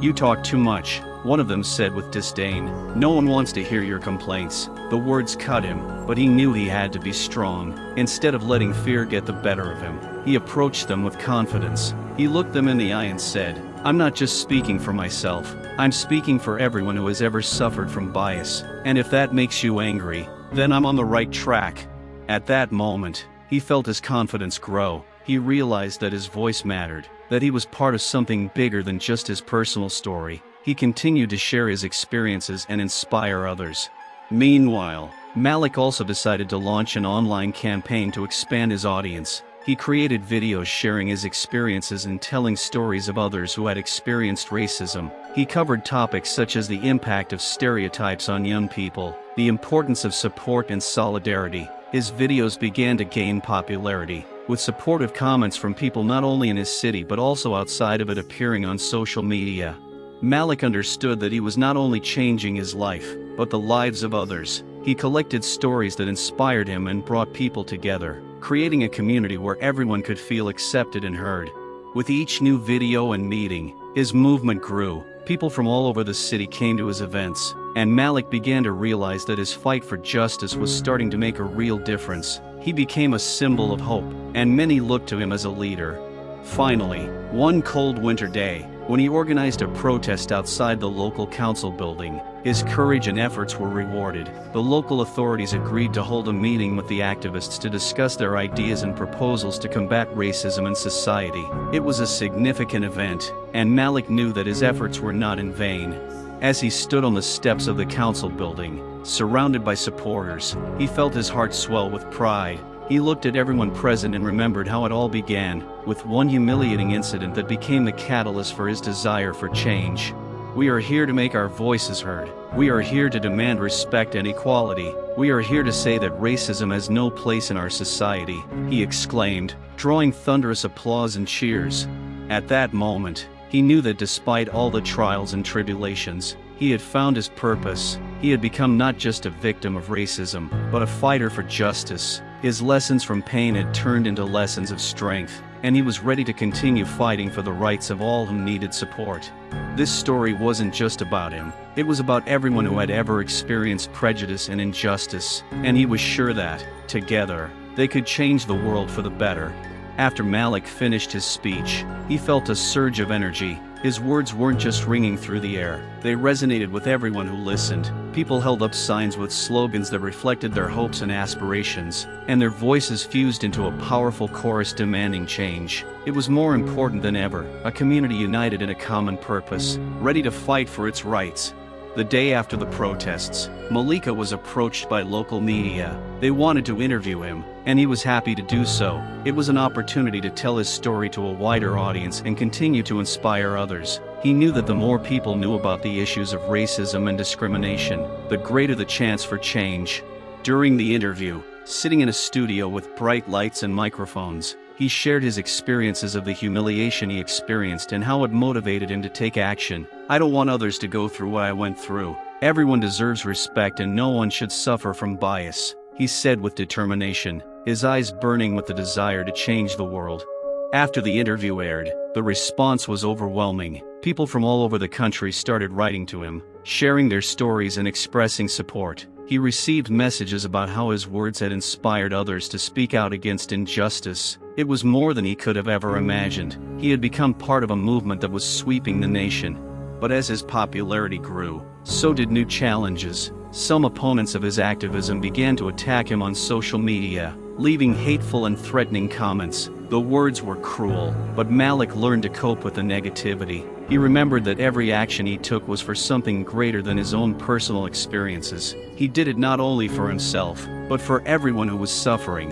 "You talk too much," one of them said with disdain. "No one wants to hear your complaints." The words cut him, but he knew he had to be strong. Instead of letting fear get the better of him, he approached them with confidence. He looked them in the eye and said, "I'm not just speaking for myself, I'm speaking for everyone who has ever suffered from bias. And if that makes you angry, then I'm on the right track." At that moment, he felt his confidence grow. He realized that his voice mattered, that he was part of something bigger than just his personal story. He continued to share his experiences and inspire others. Meanwhile, Malik also decided to launch an online campaign to expand his audience. He created videos sharing his experiences and telling stories of others who had experienced racism. He covered topics such as the impact of stereotypes on young people, the importance of support and solidarity. His videos began to gain popularity, with supportive comments from people not only in his city but also outside of it appearing on social media. Malik understood that he was not only changing his life, but the lives of others. He collected stories that inspired him and brought people together, creating a community where everyone could feel accepted and heard. With each new video and meeting, his movement grew. People from all over the city came to his events, and Malik began to realize that his fight for justice was starting to make a real difference. He became a symbol of hope, and many looked to him as a leader. Finally, one cold winter day, when he organized a protest outside the local council building, his courage and efforts were rewarded. The local authorities agreed to hold a meeting with the activists to discuss their ideas and proposals to combat racism in society. It was a significant event, and Malik knew that his efforts were not in vain. As he stood on the steps of the council building, surrounded by supporters, he felt his heart swell with pride. He looked at everyone present and remembered how it all began, with one humiliating incident that became the catalyst for his desire for change. "We are here to make our voices heard. We are here to demand respect and equality. We are here to say that racism has no place in our society," he exclaimed, drawing thunderous applause and cheers. At that moment, he knew that despite all the trials and tribulations, he had found his purpose. He had become not just a victim of racism, but a fighter for justice. His lessons from pain had turned into lessons of strength, and he was ready to continue fighting for the rights of all who needed support. This story wasn't just about him. It was about everyone who had ever experienced prejudice and injustice, and he was sure that, together, they could change the world for the better. After Malik finished his speech, he felt a surge of energy. His words weren't just ringing through the air, they resonated with everyone who listened. People held up signs with slogans that reflected their hopes and aspirations, and their voices fused into a powerful chorus demanding change. It was more important than ever, a community united in a common purpose, ready to fight for its rights. The day after the protests, Malika was approached by local media. They wanted to interview him, and he was happy to do so. It was an opportunity to tell his story to a wider audience and continue to inspire others. He knew that the more people knew about the issues of racism and discrimination, the greater the chance for change. During the interview, sitting in a studio with bright lights and microphones, he shared his experiences of the humiliation he experienced and how it motivated him to take action. "I don't want others to go through what I went through. Everyone deserves respect and no one should suffer from bias. he said with determination, his eyes burning with the desire to change the world. After the interview aired, the response was overwhelming. People from all over the country started writing to him, sharing their stories and expressing support. He received messages about how his words had inspired others to speak out against injustice. It was more than he could have ever imagined. He had become part of a movement that was sweeping the nation. But as his popularity grew, so did new challenges. Some opponents of his activism began to attack him on social media, leaving hateful and threatening comments. The words were cruel, but Malik learned to cope with the negativity. He remembered that every action he took was for something greater than his own personal experiences. He did it not only for himself, but for everyone who was suffering.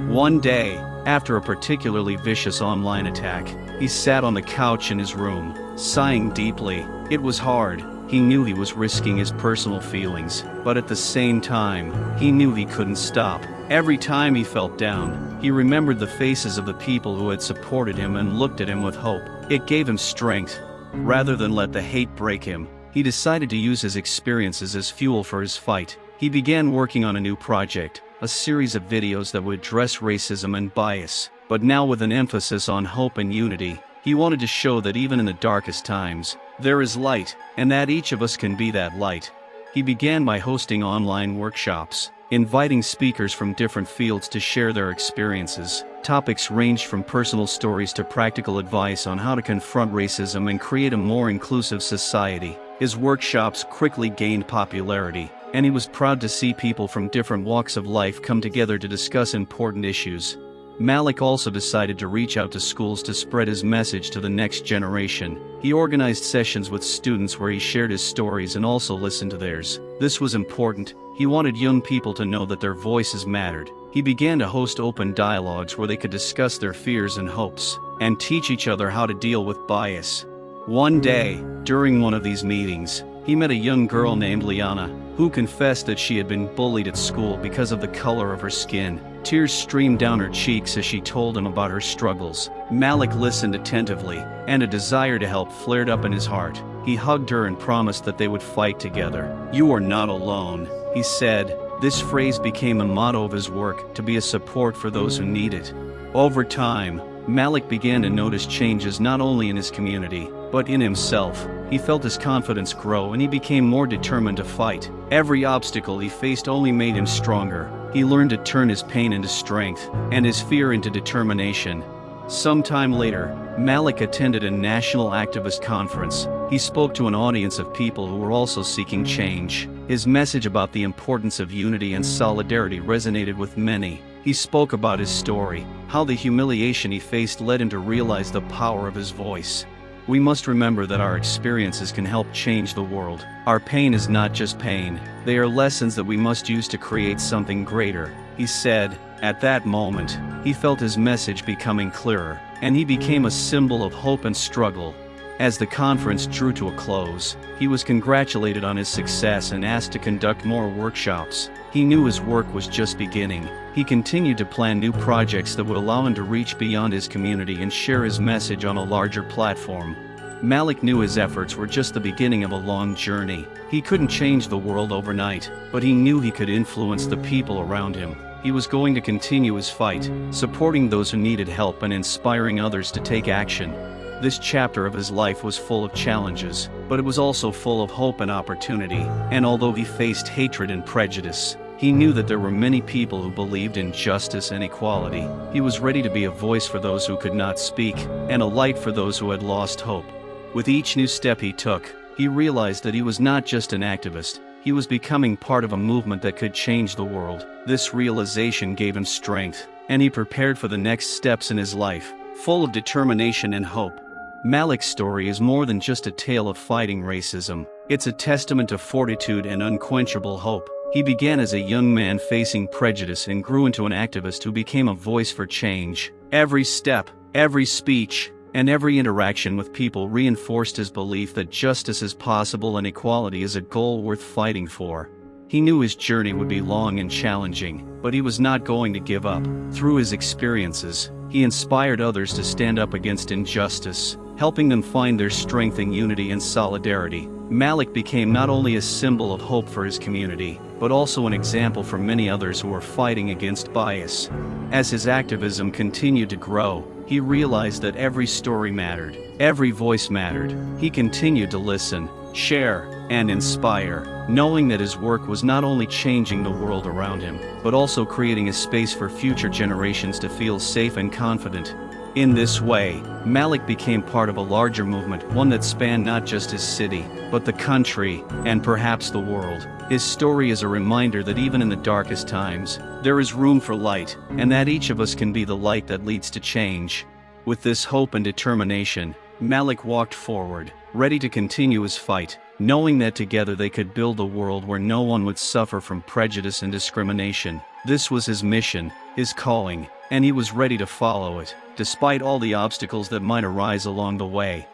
One day, after a particularly vicious online attack, he sat on the couch in his room, sighing deeply. It was hard. He knew he was risking his personal feelings, but at the same time, he knew he couldn't stop. Every time he felt down, he remembered the faces of the people who had supported him and looked at him with hope. It gave him strength. Rather than let the hate break him, he decided to use his experiences as fuel for his fight. He began working on a new project, a series of videos that would address racism and bias, but now with an emphasis on hope and unity. He wanted to show that even in the darkest times, there is light, and that each of us can be that light. He began by hosting online workshops, inviting speakers from different fields to share their experiences. Topics ranged from personal stories to practical advice on how to confront racism and create a more inclusive society. His workshops quickly gained popularity, and he was proud to see people from different walks of life come together to discuss important issues. Malik also decided to reach out to schools to spread his message to the next generation. He organized sessions with students where he shared his stories and also listened to theirs. This was important. He wanted young people to know that their voices mattered. He began to host open dialogues where they could discuss their fears and hopes, and teach each other how to deal with bias. One day, during one of these meetings, he met a young girl named Liana, who confessed that she had been bullied at school because of the color of her skin. Tears streamed down her cheeks as she told him about her struggles. Malik listened attentively, and a desire to help flared up in his heart. He hugged her and promised that they would fight together. "You are not alone," he said. This phrase became a motto of his work, to be a support for those who need it. Over time, Malik began to notice changes not only in his community, but in himself. He felt his confidence grow and he became more determined to fight. Every obstacle he faced only made him stronger. He learned to turn his pain into strength, and his fear into determination. Sometime later, Malik attended a national activist conference. He spoke to an audience of people who were also seeking change. His message about the importance of unity and solidarity resonated with many. He spoke about his story, how the humiliation he faced led him to realize the power of his voice. We must remember that our experiences can help change the world. Our pain is not just pain, they are lessons that we must use to create something greater, he said. At that moment, he felt his message becoming clearer, and he became a symbol of hope and struggle. As the conference drew to a close, he was congratulated on his success and asked to conduct more workshops. He knew his work was just beginning. He continued to plan new projects that would allow him to reach beyond his community and share his message on a larger platform. Malik knew his efforts were just the beginning of a long journey. He couldn't change the world overnight, but he knew he could influence the people around him. He was going to continue his fight, supporting those who needed help and inspiring others to take action. This chapter of his life was full of challenges, but it was also full of hope and opportunity. And although he faced hatred and prejudice, he knew that there were many people who believed in justice and equality. He was ready to be a voice for those who could not speak, and a light for those who had lost hope. With each new step he took, he realized that he was not just an activist, he was becoming part of a movement that could change the world. This realization gave him strength, and he prepared for the next steps in his life, full of determination and hope. Malik's story is more than just a tale of fighting racism. It's a testament to fortitude and unquenchable hope. He began as a young man facing prejudice and grew into an activist who became a voice for change. Every step, every speech, and every interaction with people reinforced his belief that justice is possible and equality is a goal worth fighting for. He knew his journey would be long and challenging, but he was not going to give up. Through his experiences, he inspired others to stand up against injustice, helping them find their strength in unity and solidarity. Malik became not only a symbol of hope for his community, but also an example for many others who were fighting against bias. As his activism continued to grow, he realized that every story mattered, every voice mattered. He continued to listen, share, and inspire, knowing that his work was not only changing the world around him, but also creating a space for future generations to feel safe and confident. In this way, Malik became part of a larger movement, one that spanned not just his city, but the country, and perhaps the world. His story is a reminder that even in the darkest times, there is room for light, and that each of us can be the light that leads to change. With this hope and determination, Malik walked forward, ready to continue his fight, knowing that together they could build a world where no one would suffer from prejudice and discrimination. This was his mission, his calling, and he was ready to follow it, despite all the obstacles that might arise along the way.